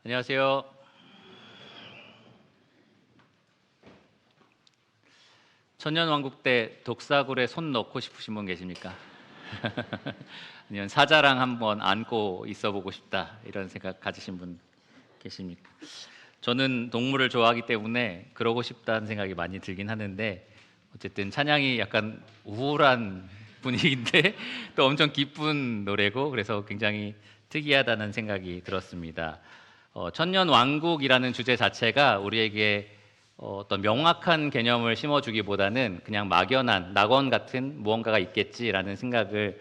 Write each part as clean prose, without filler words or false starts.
안녕하세요. 천년왕국 때 독사굴에 손 넣고 싶으신 분 계십니까? 아니면 사자랑 한번 안고 있어보고 싶다 이런 생각 가지신 분 계십니까? 저는 동물을 좋아하기 때문에 그러고 싶다는 생각이 많이 들긴 하는데, 어쨌든 찬양이 약간 우울한 분위기인데 또 엄청 기쁜 노래고, 그래서 굉장히 특이하다는 생각이 들었습니다. 천년왕국이라는 주제 자체가 우리에게 어떤 명확한 개념을 심어주기보다는 그냥 막연한 낙원 같은 무언가가 있겠지라는 생각을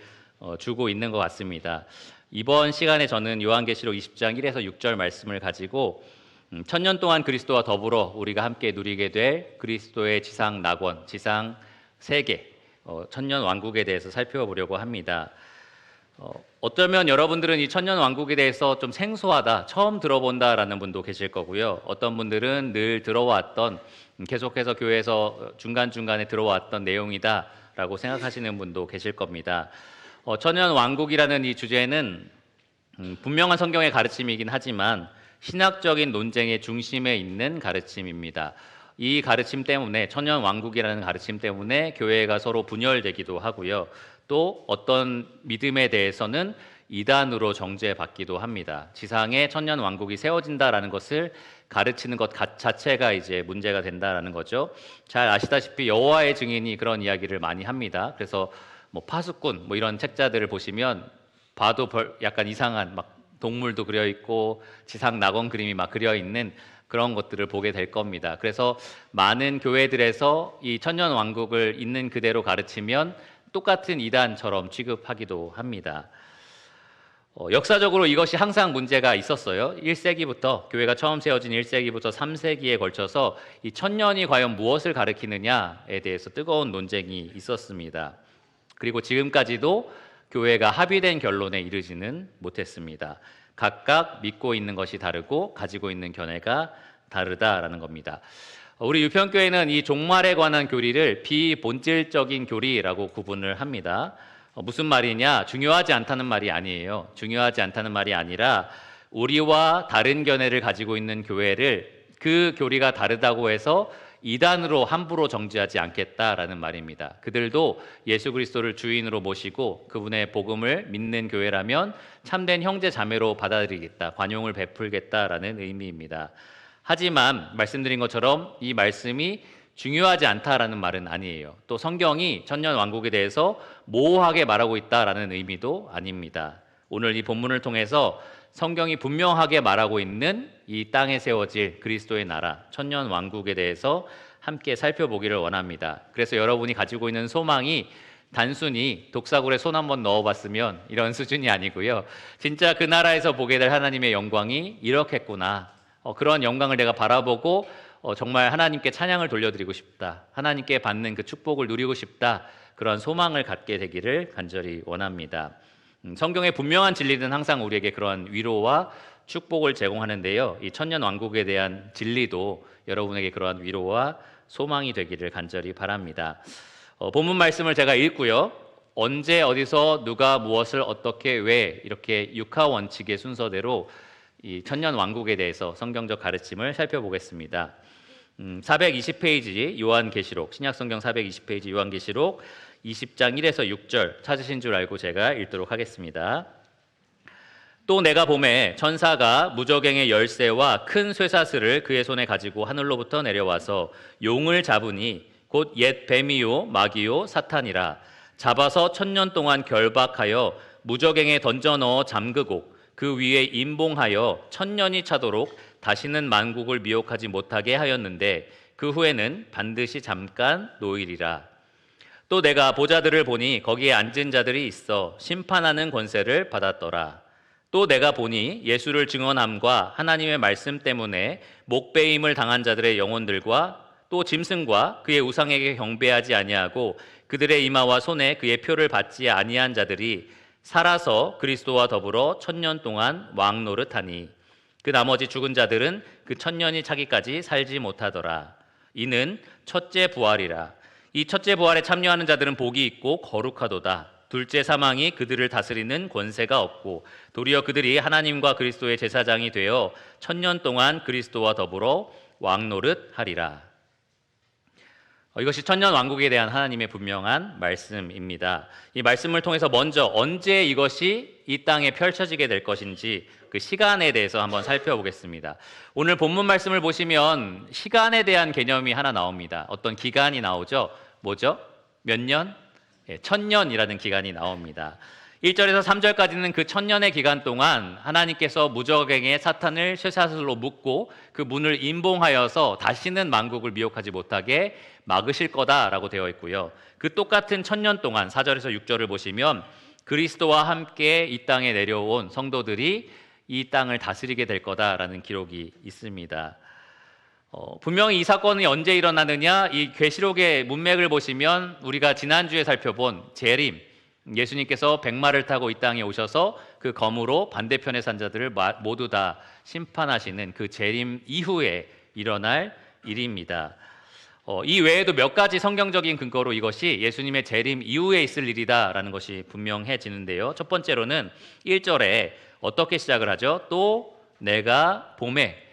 주고 있는 것 같습니다. 이번 시간에 저는 요한계시록 20장 1에서 6절 말씀을 가지고 천년 동안 그리스도와 더불어 우리가 함께 누리게 될 그리스도의 지상 낙원, 지상 세계, 천년 왕국에 대해서 살펴보려고 합니다. 어쩌면 여러분들은 이 천년 왕국에 대해서 좀 생소하다, 처음 들어본다라는 분도 계실 거고요. 어떤 분들은 늘 들어왔던, 계속해서 교회에서 중간중간에 들어왔던 내용이다라고 생각하시는 분도 계실 겁니다. 천년 왕국이라는 이 주제는 분명한 성경의 가르침이긴 하지만 신학적인 논쟁의 중심에 있는 가르침입니다. 이 가르침 때문에, 천년 왕국이라는 가르침 때문에 교회가 서로 분열되기도 하고요. 또 어떤 믿음에 대해서는 이단으로 정죄받기도 합니다. 지상에 천년 왕국이 세워진다라는 것을 가르치는 것 자체가 이제 문제가 된다라는 거죠. 잘 아시다시피 여호와의 증인이 그런 이야기를 많이 합니다. 그래서 파수꾼 이런 책자들을 보시면 봐도 약간 이상한 동물도 그려 있고 지상 낙원 그림이 그려 있는 그런 것들을 보게 될 겁니다. 그래서 많은 교회들에서 이 천년 왕국을 있는 그대로 가르치면 똑같은 이단처럼 취급하기도 합니다. 역사적으로 이것이 항상 문제가 있었어요. 1세기부터, 교회가 처음 세워진 1세기부터 3세기에 걸쳐서 이 천년이 과연 무엇을 가리키느냐에 대해서 뜨거운 논쟁이 있었습니다. 그리고 지금까지도 교회가 합의된 결론에 이르지는 못했습니다. 각각 믿고 있는 것이 다르고 가지고 있는 견해가 다르다라는 겁니다. 우리 유평교회는 이 종말에 관한 교리를 비본질적인 교리라고 구분을 합니다. 무슨 말이냐? 중요하지 않다는 말이 아니에요. 중요하지 않다는 말이 아니라 우리와 다른 견해를 가지고 있는 교회를 그 교리가 다르다고 해서 이단으로 함부로 정죄하지 않겠다라는 말입니다. 그들도 예수 그리스도를 주인으로 모시고 그분의 복음을 믿는 교회라면 참된 형제 자매로 받아들이겠다, 관용을 베풀겠다라는 의미입니다. 하지만 말씀드린 것처럼 이 말씀이 중요하지 않다라는 말은 아니에요. 또 성경이 천년 왕국에 대해서 모호하게 말하고 있다라는 의미도 아닙니다. 오늘 이 본문을 통해서 성경이 분명하게 말하고 있는 이 땅에 세워질 그리스도의 나라, 천년 왕국에 대해서 함께 살펴보기를 원합니다. 그래서 여러분이 가지고 있는 소망이 단순히 독사굴에 손 한번 넣어봤으면 이런 수준이 아니고요. 진짜 그 나라에서 보게 될 하나님의 영광이 이렇겠구나. 그런 영광을 내가 바라보고 정말 하나님께 찬양을 돌려드리고 싶다, 하나님께 받는 그 축복을 누리고 싶다, 그런 소망을 갖게 되기를 간절히 원합니다. 성경의 분명한 진리는 항상 우리에게 그런 위로와 축복을 제공하는데요, 이 천년 왕국에 대한 진리도 여러분에게 그러한 위로와 소망이 되기를 간절히 바랍니다. 본문 말씀을 제가 읽고요, 언제 어디서 누가 무엇을 어떻게 왜 이렇게 육하 원칙의 순서대로 이 천년 왕국에 대해서 성경적 가르침을 살펴보겠습니다. 420페이지 요한계시록, 신약성경 420페이지 요한계시록 20장 1에서 6절 찾으신 줄 알고 제가 읽도록 하겠습니다. 또 내가 보매 천사가 무저갱의 열쇠와 큰 쇠사슬을 그의 손에 가지고 하늘로부터 내려와서 용을 잡으니 곧 옛 뱀이요 마귀요 사탄이라. 잡아서 천년 동안 결박하여 무저갱에 던져 넣어 잠그고 그 위에 임봉하여 천년이 차도록 다시는 만국을 미혹하지 못하게 하였는데 그 후에는 반드시 잠깐 노일이라. 또 내가 보좌들을 보니 거기에 앉은 자들이 있어 심판하는 권세를 받았더라. 또 내가 보니 예수를 증언함과 하나님의 말씀 때문에 목배임을 당한 자들의 영혼들과 또 짐승과 그의 우상에게 경배하지 아니하고 그들의 이마와 손에 그의 표를 받지 아니한 자들이 살아서 그리스도와 더불어 천년 동안 왕노릇하니 그 나머지 죽은 자들은 그 천년이 차기까지 살지 못하더라. 이는 첫째 부활이라. 이 첫째 부활에 참여하는 자들은 복이 있고 거룩하도다. 둘째 사망이 그들을 다스리는 권세가 없고 도리어 그들이 하나님과 그리스도의 제사장이 되어 1000년 동안 그리스도와 더불어 왕노릇하리라. 이것이 천년 왕국에 대한 하나님의 분명한 말씀입니다. 이 말씀을 통해서 먼저 언제 이것이 이 땅에 펼쳐지게 될 것인지 그 시간에 대해서 한번 살펴보겠습니다. 오늘 본문 말씀을 보시면 시간에 대한 개념이 하나 나옵니다. 어떤 기간이 나오죠. 뭐죠? 몇 년? 1000년이라는 기간이 나옵니다. 1절에서 3절까지는 그 1000년의 기간 동안 하나님께서 무저갱의 사탄을 쇠사슬로 묶고 그 문을 임봉하여서 다시는 만국을 미혹하지 못하게 막으실 거다라고 되어 있고요. 그 똑같은 1000년 동안 4절에서 6절을 보시면 그리스도와 함께 이 땅에 내려온 성도들이 이 땅을 다스리게 될 거다라는 기록이 있습니다. 분명히 이 사건이 언제 일어나느냐, 이 계시록의 문맥을 보시면 우리가 지난주에 살펴본 재림, 예수님께서 백마를 타고 이 땅에 오셔서 그 검으로 반대편의 산자들을 모두 다 심판하시는 그 재림 이후에 일어날 일입니다. 이 외에도 몇 가지 성경적인 근거로 이것이 예수님의 재림 이후에 있을 일이다라는 것이 분명해지는데요. 첫 번째로는 1절에 어떻게 시작을 하죠? 또 내가 봄에,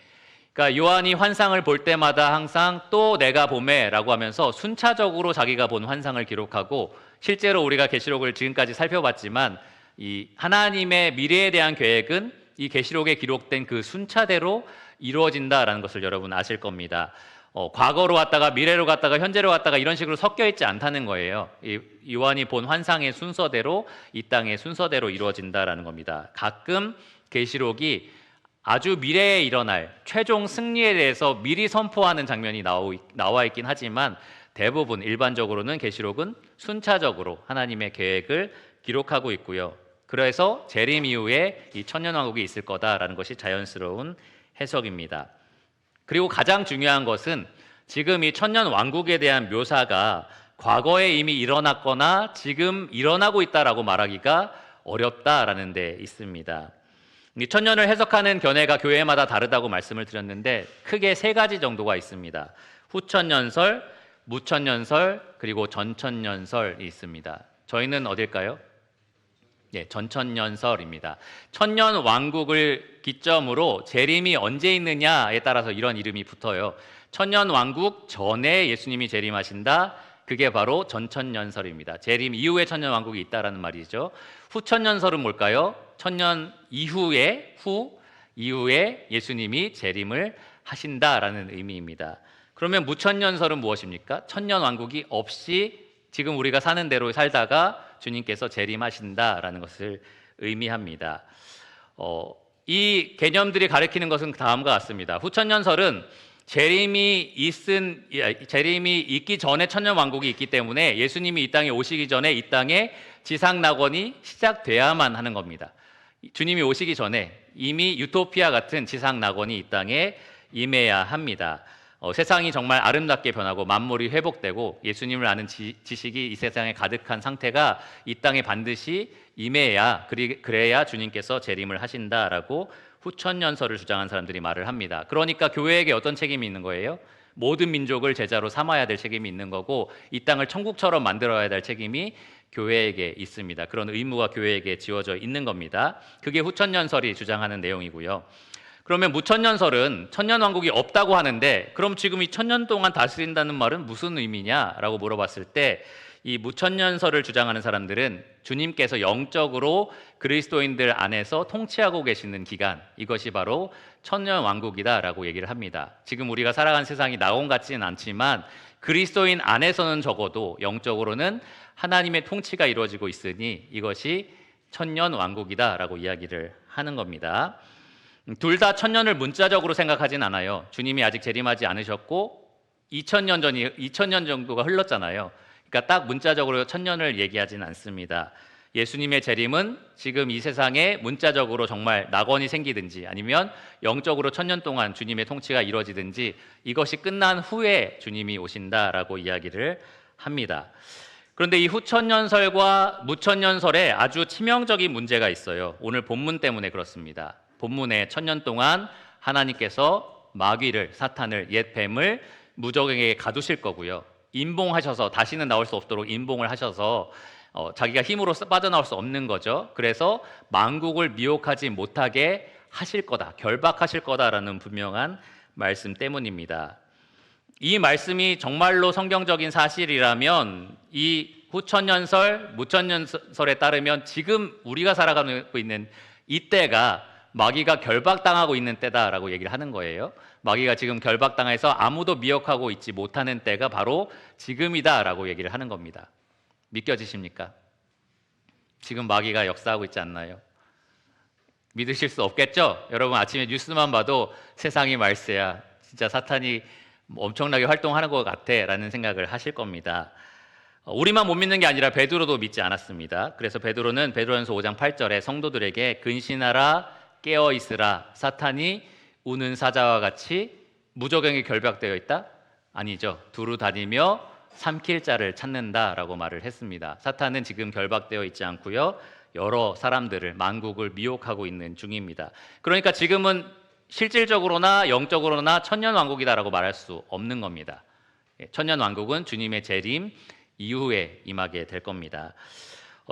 그러니까 요한이 환상을 볼 때마다 항상 또 내가 봄에라고 하면서 순차적으로 자기가 본 환상을 기록하고, 실제로 우리가 계시록을 지금까지 살펴봤지만 이 하나님의 미래에 대한 계획은 이 계시록에 기록된 그 순차대로 이루어진다라는 것을 여러분 아실 겁니다. 과거로 갔다가 미래로 갔다가 현재로 갔다가 이런 식으로 섞여 있지 않다는 거예요. 요한이 본 환상의 순서대로 이 땅의 순서대로 이루어진다라는 겁니다. 가끔 계시록이 아주 미래에 일어날 최종 승리에 대해서 미리 선포하는 장면이 나와 있긴 하지만 대부분 일반적으로는 계시록은 순차적으로 하나님의 계획을 기록하고 있고요. 그래서 재림 이후에 이 천년왕국이 있을 거다라는 것이 자연스러운 해석입니다. 그리고 가장 중요한 것은 지금 이 천년왕국에 대한 묘사가 과거에 이미 일어났거나 지금 일어나고 있다라고 말하기가 어렵다라는 데 있습니다. 이 천년을 해석하는 견해가 교회마다 다르다고 말씀을 드렸는데 크게 세 가지 정도가 있습니다. 후천년설, 무천년설, 그리고 전천년설이 있습니다. 저희는 어딜까요? 전천년설입니다. 천년왕국을 기점으로 재림이 언제 있느냐에 따라서 이런 이름이 붙어요. 천년왕국 전에 예수님이 재림하신다. 그게 바로 전천년설입니다. 재림 이후에 천년왕국이 있다라는 말이죠. 후천년설은 뭘까요? 천년 이후에 예수님이 재림을 하신다라는 의미입니다. 그러면 무천년설은 무엇입니까? 천년왕국이 없이 지금 우리가 사는 대로 살다가 주님께서 재림하신다라는 것을 의미합니다. 이 개념들이 가리키는 것은 다음과 같습니다. 후천년설은 재림이 있기 전에 천년왕국이 있기 때문에 예수님이 이 땅에 오시기 전에 이 땅에 지상낙원이 시작돼야만 하는 겁니다. 주님이 오시기 전에 이미 유토피아 같은 지상낙원이 이 땅에 임해야 합니다. 세상이 정말 아름답게 변하고 만물이 회복되고 예수님을 아는 지식이 이 세상에 가득한 상태가 이 땅에 반드시 임해야, 그래야 주님께서 재림을 하신다라고 후천년설을 주장한 사람들이 말을 합니다. 그러니까 교회에게 어떤 책임이 있는 거예요? 모든 민족을 제자로 삼아야 될 책임이 있는 거고 이 땅을 천국처럼 만들어야 될 책임이 교회에게 있습니다. 그런 의무가 교회에게 지워져 있는 겁니다. 그게 후천년설이 주장하는 내용이고요. 그러면 무천년설은 천년왕국이 없다고 하는데 그럼 지금 이 천년 동안 다스린다는 말은 무슨 의미냐라고 물어봤을 때 이 무천년설을 주장하는 사람들은 주님께서 영적으로 그리스도인들 안에서 통치하고 계시는 기간, 이것이 바로 천년왕국이다라고 얘기를 합니다. 지금 우리가 살아가는 세상이 낙원 같지는 않지만 그리스도인 안에서는 적어도 영적으로는 하나님의 통치가 이루어지고 있으니 이것이 천년왕국이다라고 이야기를 하는 겁니다. 둘 다 천년을 문자적으로 생각하진 않아요. 주님이 아직 재림하지 않으셨고 2000년 정도가 흘렀잖아요. 그러니까 딱 문자적으로 천년을 얘기하진 않습니다. 예수님의 재림은 지금 이 세상에 문자적으로 정말 낙원이 생기든지 아니면 영적으로 천년 동안 주님의 통치가 이루어지든지 이것이 끝난 후에 주님이 오신다라고 이야기를 합니다. 그런데 이 후천년설과 무천년설에 아주 치명적인 문제가 있어요. 오늘 본문 때문에 그렇습니다. 본문에 천년 동안 하나님께서 마귀를, 사탄을, 옛 뱀을 무저갱에게 가두실 거고요. 임봉하셔서 다시는 나올 수 없도록 임봉을 하셔서 자기가 힘으로 빠져나올 수 없는 거죠. 그래서 만국을 미혹하지 못하게 하실 거다, 결박하실 거다라는 분명한 말씀 때문입니다. 이 말씀이 정말로 성경적인 사실이라면 이 후천년설, 무천년설에 따르면 지금 우리가 살아가고 있는 이때가 마귀가 결박당하고 있는 때다라고 얘기를 하는 거예요. 마귀가 지금 결박당해서 아무도 미혹하고 있지 못하는 때가 바로 지금이다라고 얘기를 하는 겁니다. 믿겨지십니까? 지금 마귀가 역사하고 있지 않나요? 믿으실 수 없겠죠? 여러분 아침에 뉴스만 봐도 세상이 말세야, 진짜 사탄이 엄청나게 활동하는 것 같아 라는 생각을 하실 겁니다. 우리만 못 믿는 게 아니라 베드로도 믿지 않았습니다. 그래서 베드로는 베드로전서 5장 8절에 성도들에게 근신하라, 깨어 있으라, 사탄이 우는 사자와 같이 무저경에 결박되어 있다? 아니죠. 두루 다니며 삼킬 자를 찾는다라고 말을 했습니다. 사탄은 지금 결박되어 있지 않고요, 여러 사람들을, 만국을 미혹하고 있는 중입니다. 그러니까 지금은 실질적으로나 영적으로나 천년왕국이다라고 말할 수 없는 겁니다. 천년왕국은 주님의 재림 이후에 임하게 될 겁니다.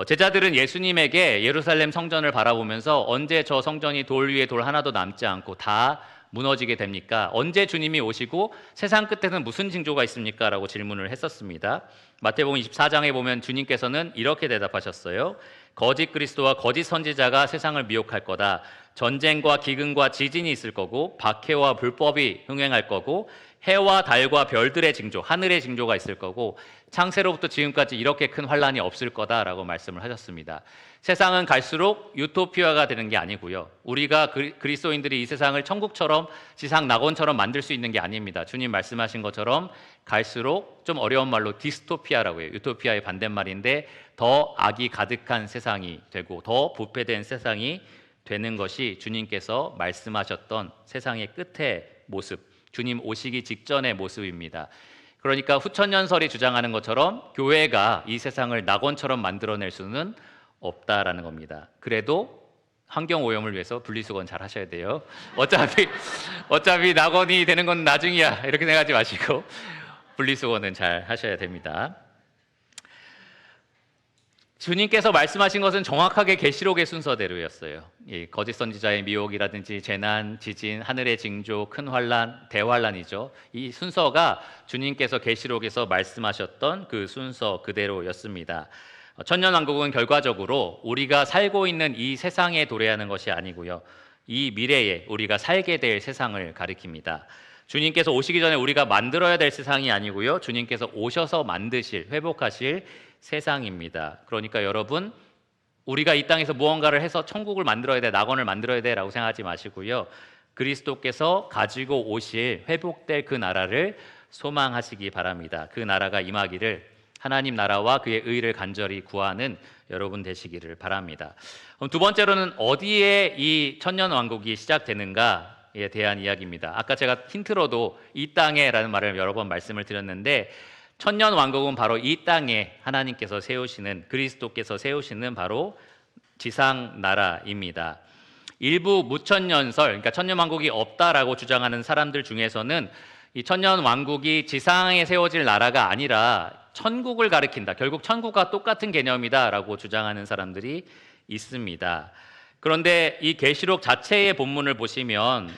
제자들은 예수님에게 예루살렘 성전을 바라보면서 언제 저 성전이 돌 위에 돌 하나도 남지 않고 다 무너지게 됩니까? 언제 주님이 오시고 세상 끝에는 무슨 징조가 있습니까? 라고 질문을 했었습니다. 마태복음 24장에 보면 주님께서는 이렇게 대답하셨어요. 거짓 그리스도와 거짓 선지자가 세상을 미혹할 거다. 전쟁과 기근과 지진이 있을 거고 박해와 불법이 흥행할 거고 해와 달과 별들의 징조, 하늘의 징조가 있을 거고 창세로부터 지금까지 이렇게 큰 환란이 없을 거다라고 말씀을 하셨습니다. 세상은 갈수록 유토피아가 되는 게 아니고요, 우리가 그리스도인들이 이 세상을 천국처럼 지상 낙원처럼 만들 수 있는 게 아닙니다. 주님 말씀하신 것처럼 갈수록, 좀 어려운 말로 디스토피아라고 해요. 유토피아의 반대말인데 더 악이 가득한 세상이 되고 더 부패된 세상이 되는 것이 주님께서 말씀하셨던 세상의 끝의 모습, 주님 오시기 직전의 모습입니다. 그러니까 후천년설이 주장하는 것처럼 교회가 이 세상을 낙원처럼 만들어낼 수는 없다라는 겁니다. 그래도 환경오염을 위해서 분리수거는 잘 하셔야 돼요. 어차피 낙원이 되는 건 나중이야, 이렇게 생각하지 마시고 분리수거는 잘 하셔야 됩니다. 주님께서 말씀하신 것은 정확하게 계시록의 순서대로였어요. 거짓 선지자의 미혹이라든지 재난, 지진, 하늘의 징조, 큰 환란, 대환란이죠. 이 순서가 주님께서 계시록에서 말씀하셨던 그 순서 그대로였습니다. 천년왕국은 결과적으로 우리가 살고 있는 이 세상에 도래하는 것이 아니고요, 이 미래에 우리가 살게 될 세상을 가리킵니다. 주님께서 오시기 전에 우리가 만들어야 될 세상이 아니고요, 주님께서 오셔서 만드실, 회복하실 세상입니다. 그러니까 여러분, 우리가 이 땅에서 무언가를 해서 천국을 만들어야 돼, 낙원을 만들어야 돼 라고 생각하지 마시고요, 그리스도께서 가지고 오실 회복될 그 나라를 소망하시기 바랍니다. 그 나라가 임하기를, 하나님 나라와 그의 의를 간절히 구하는 여러분 되시기를 바랍니다. 두 번째로는 어디에 이 천년왕국이 시작되는가에 대한 이야기입니다. 아까 제가 힌트로도 이 땅에라는 말을 여러 번 말씀을 드렸는데, 천년왕국은 바로 이 땅에 하나님께서 세우시는, 그리스도께서 세우시는 바로 지상 나라입니다. 일부 무천년설, 그러니까 천년왕국이 없다라고 주장하는 사람들 중에서는 이 천년왕국이 지상에 세워질 나라가 아니라 천국을 가리킨다, 결국 천국과 똑같은 개념이다라고 주장하는 사람들이 있습니다. 그런데 이 계시록 자체의 본문을 보시면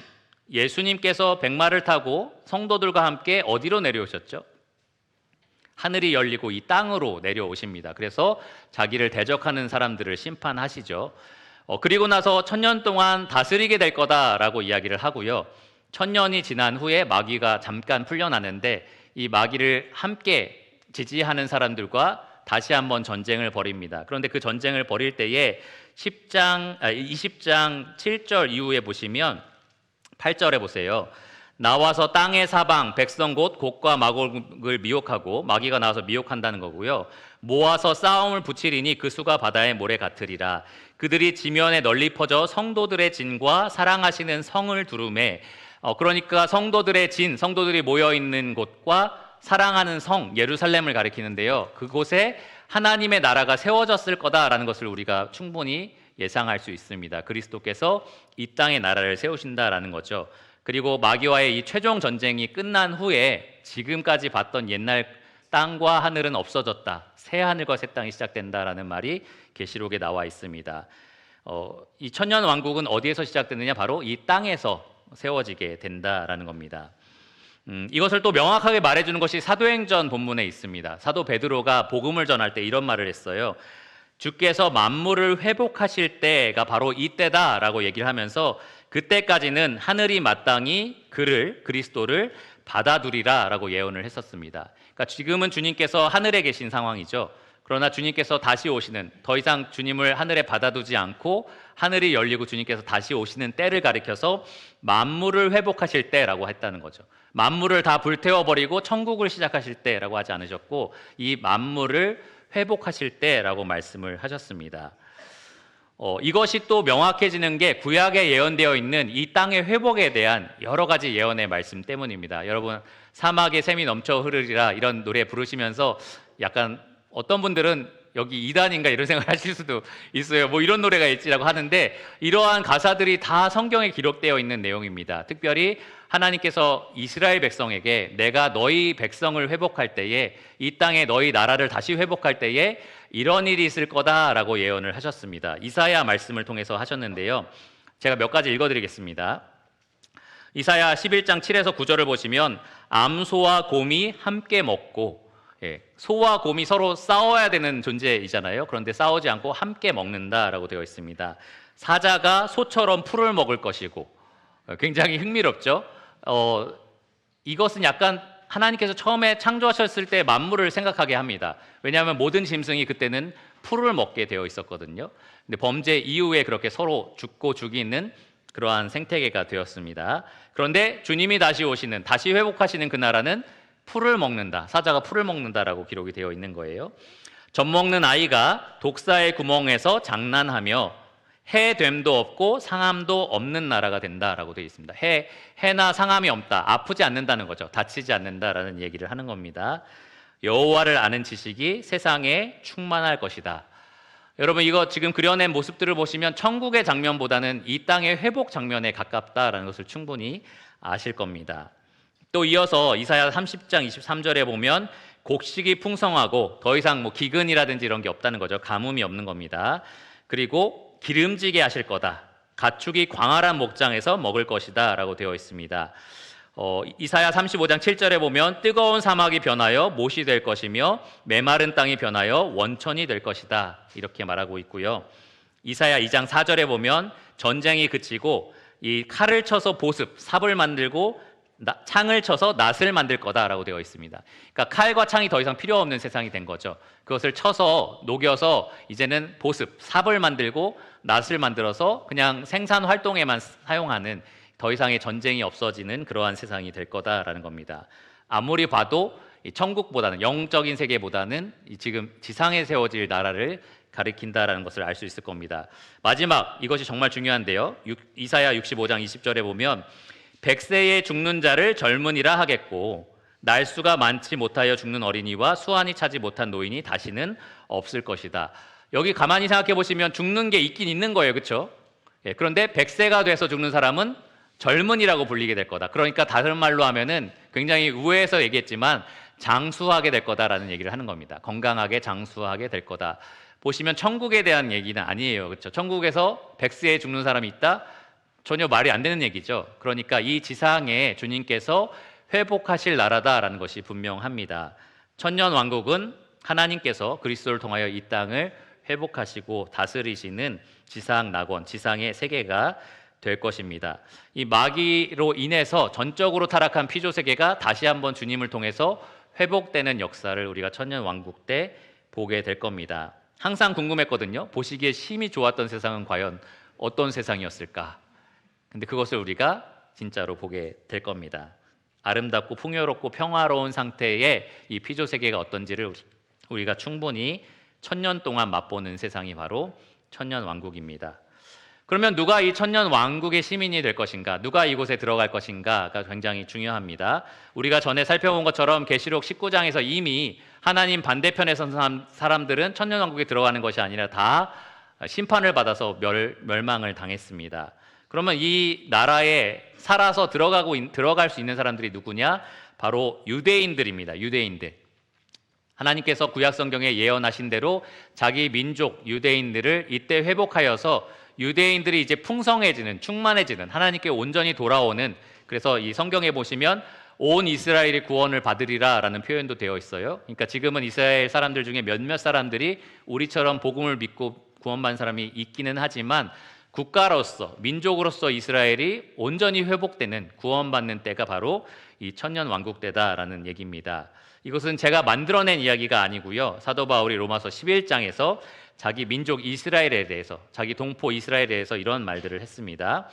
예수님께서 백마를 타고 성도들과 함께 어디로 내려오셨죠? 하늘이 열리고 이 땅으로 내려오십니다. 그래서 자기를 대적하는 사람들을 심판하시죠. 그리고 나서 1000년 동안 다스리게 될 거다라고 이야기를 하고요, 1000년이 지난 후에 마귀가 잠깐 풀려나는데 이 마귀를 함께 지지하는 사람들과 다시 한번 전쟁을 벌입니다. 그런데 그 전쟁을 벌일 때에 20장 7절 이후에 보시면 8절에 보세요. 나와서 땅의 사방 백성 곧 곡과 마곡을 미혹하고, 마귀가 나와서 미혹한다는 거고요, 모아서 싸움을 붙이리니 그 수가 바다의 모래 같으리라. 그들이 지면에 널리 퍼져 성도들의 진과 사랑하시는 성을 두루매. 그러니까 성도들의 진, 성도들이 모여있는 곳과 사랑하는 성 예루살렘을 가리키는데요, 그곳에 하나님의 나라가 세워졌을 거다라는 것을 우리가 충분히 예상할 수 있습니다. 그리스도께서 이 땅의 나라를 세우신다라는 거죠. 그리고 마귀와의 이 최종 전쟁이 끝난 후에 지금까지 봤던 옛날 땅과 하늘은 없어졌다. 새 하늘과 새 땅이 시작된다라는 말이 계시록에 나와 있습니다. 이 천년 왕국은 어디에서 시작되느냐? 바로 이 땅에서 세워지게 된다라는 겁니다. 이것을 또 명확하게 말해주는 것이 사도행전 본문에 있습니다. 사도 베드로가 복음을 전할 때 이런 말을 했어요. 주께서 만물을 회복하실 때가 바로 이때다라고 얘기를 하면서 그때까지는 하늘이 마땅히 그리스도를 받아두리라라고 예언을 했었습니다. 그러니까 지금은 주님께서 하늘에 계신 상황이죠. 그러나 주님께서 다시 오시는, 더 이상 주님을 하늘에 받아두지 않고 하늘이 열리고 주님께서 다시 오시는 때를 가리켜서 만물을 회복하실 때라고 했다는 거죠. 만물을 다 불태워버리고 천국을 시작하실 때라고 하지 않으셨고 이 만물을 회복하실 때라고 말씀을 하셨습니다. 이것이 또 명확해지는 게 구약에 예언되어 있는 이 땅의 회복에 대한 여러 가지 예언의 말씀 때문입니다. 여러분, 사막에 샘이 넘쳐 흐르리라 이런 노래 부르시면서 약간 어떤 분들은 여기 이단인가 이런 생각을 하실 수도 있어요. 뭐 이런 노래가 있지라고 하는데 이러한 가사들이 다 성경에 기록되어 있는 내용입니다. 특별히 하나님께서 이스라엘 백성에게 내가 너희 백성을 회복할 때에 이 땅에 너희 나라를 다시 회복할 때에 이런 일이 있을 거다라고 예언을 하셨습니다. 이사야 말씀을 통해서 하셨는데요. 제가 몇 가지 읽어드리겠습니다. 이사야 11장 7에서 9절을 보시면 암소와 곰이 함께 먹고, 소와 곰이 서로 싸워야 되는 존재이잖아요. 그런데 싸우지 않고 함께 먹는다라고 되어 있습니다. 사자가 소처럼 풀을 먹을 것이고, 굉장히 흥미롭죠. 이것은 약간 하나님께서 처음에 창조하셨을 때 만물을 생각하게 합니다. 왜냐하면 모든 짐승이 그때는 풀을 먹게 되어 있었거든요. 근데 범죄 이후에 그렇게 서로 죽고 죽이는 그러한 생태계가 되었습니다. 그런데 주님이 다시 회복하시는 그 나라는 풀을 먹는다. 사자가 풀을 먹는다라고 기록이 되어 있는 거예요. 젖 먹는 아이가 독사의 구멍에서 장난하며 해됨도 없고 상함도 없는 나라가 된다라고 되어 있습니다. 해나 상함이 없다. 아프지 않는다는 거죠. 다치지 않는다라는 얘기를 하는 겁니다. 여호와를 아는 지식이 세상에 충만할 것이다. 여러분, 이거 지금 그려낸 모습들을 보시면 천국의 장면보다는 이 땅의 회복 장면에 가깝다라는 것을 충분히 아실 겁니다. 또 이어서 이사야 30장 23절에 보면 곡식이 풍성하고 더 이상 뭐 기근이라든지 이런 게 없다는 거죠. 가뭄이 없는 겁니다. 그리고 기름지게 하실 거다. 가축이 광활한 목장에서 먹을 것이다 라고 되어 있습니다. 이사야 35장 7절에 보면 뜨거운 사막이 변하여 못이 될 것이며 메마른 땅이 변하여 원천이 될 것이다 이렇게 말하고 있고요. 이사야 2장 4절에 보면 전쟁이 그치고 이 칼을 쳐서 보습, 삽을 만들고 창을 쳐서 낫을 만들 거다라고 되어 있습니다. 그러니까 칼과 창이 더 이상 필요 없는 세상이 된 거죠. 그것을 쳐서 녹여서 이제는 보습, 삽을 만들고 낫을 만들어서 그냥 생산 활동에만 사용하는 더 이상의 전쟁이 없어지는 그러한 세상이 될 거다라는 겁니다. 아무리 봐도 이 천국보다는 영적인 세계보다는 지금 지상에 세워질 나라를 가리킨다라는 것을 알 수 있을 겁니다. 마지막, 이것이 정말 중요한데요. 이사야 65장 20절에 보면 백세에 죽는 자를 젊은이라 하겠고 날수가 많지 못하여 죽는 어린이와 수완이 차지 못한 노인이 다시는 없을 것이다. 여기 가만히 생각해 보시면 죽는 게 있긴 있는 거예요. 그렇죠? 그런데 백세가 돼서 죽는 사람은 젊은이라고 불리게 될 거다. 그러니까 다른 말로 하면은 굉장히 우회해서 얘기했지만 장수하게 될 거다라는 얘기를 하는 겁니다. 건강하게 장수하게 될 거다. 보시면 천국에 대한 얘기는 아니에요. 그렇죠? 천국에서 백세에 죽는 사람이 있다? 전혀 말이 안 되는 얘기죠. 그러니까 이 지상에 주님께서 회복하실 나라다라는 것이 분명합니다. 천년 왕국은 하나님께서 그리스도를 통하여 이 땅을 회복하시고 다스리시는 지상 낙원, 지상의 세계가 될 것입니다. 이 마귀로 인해서 전적으로 타락한 피조 세계가 다시 한번 주님을 통해서 회복되는 역사를 우리가 천년 왕국 때 보게 될 겁니다. 항상 궁금했거든요. 보시기에 심히 좋았던 세상은 과연 어떤 세상이었을까? 근데 그것을 우리가 진짜로 보게 될 겁니다. 아름답고 풍요롭고 평화로운 상태의 이 피조 세계가 어떤지를 우리가 충분히 천년 동안 맛보는 세상이 바로 천년 왕국입니다. 그러면 누가 이 천년 왕국의 시민이 될 것인가? 누가 이곳에 들어갈 것인가가 굉장히 중요합니다. 우리가 전에 살펴본 것처럼 계시록 19장에서 이미 하나님 반대편에 선 사람들은 천년 왕국에 들어가는 것이 아니라 다 심판을 받아서 멸망을 당했습니다. 그러면 이 나라에 살아서 들어갈 수 있는 사람들이 누구냐? 바로 유대인들입니다. 유대인들. 하나님께서 구약 성경에 예언하신 대로 자기 민족 유대인들을 이때 회복하여서 유대인들이 이제 풍성해지는, 충만해지는, 하나님께 온전히 돌아오는, 그래서 이 성경에 보시면 온 이스라엘이 구원을 받으리라 라는 표현도 되어 있어요. 그러니까 지금은 이스라엘 사람들 중에 몇몇 사람들이 우리처럼 복음을 믿고 구원받은 사람이 있기는 하지만 국가로서, 민족으로서 이스라엘이 온전히 회복되는, 구원받는 때가 바로 이 천년 왕국 때다라는 얘기입니다. 이것은 제가 만들어낸 이야기가 아니고요, 사도 바울이 로마서 11장에서 자기 민족 이스라엘에 대해서, 자기 동포 이스라엘에 대해서 이런 말들을 했습니다.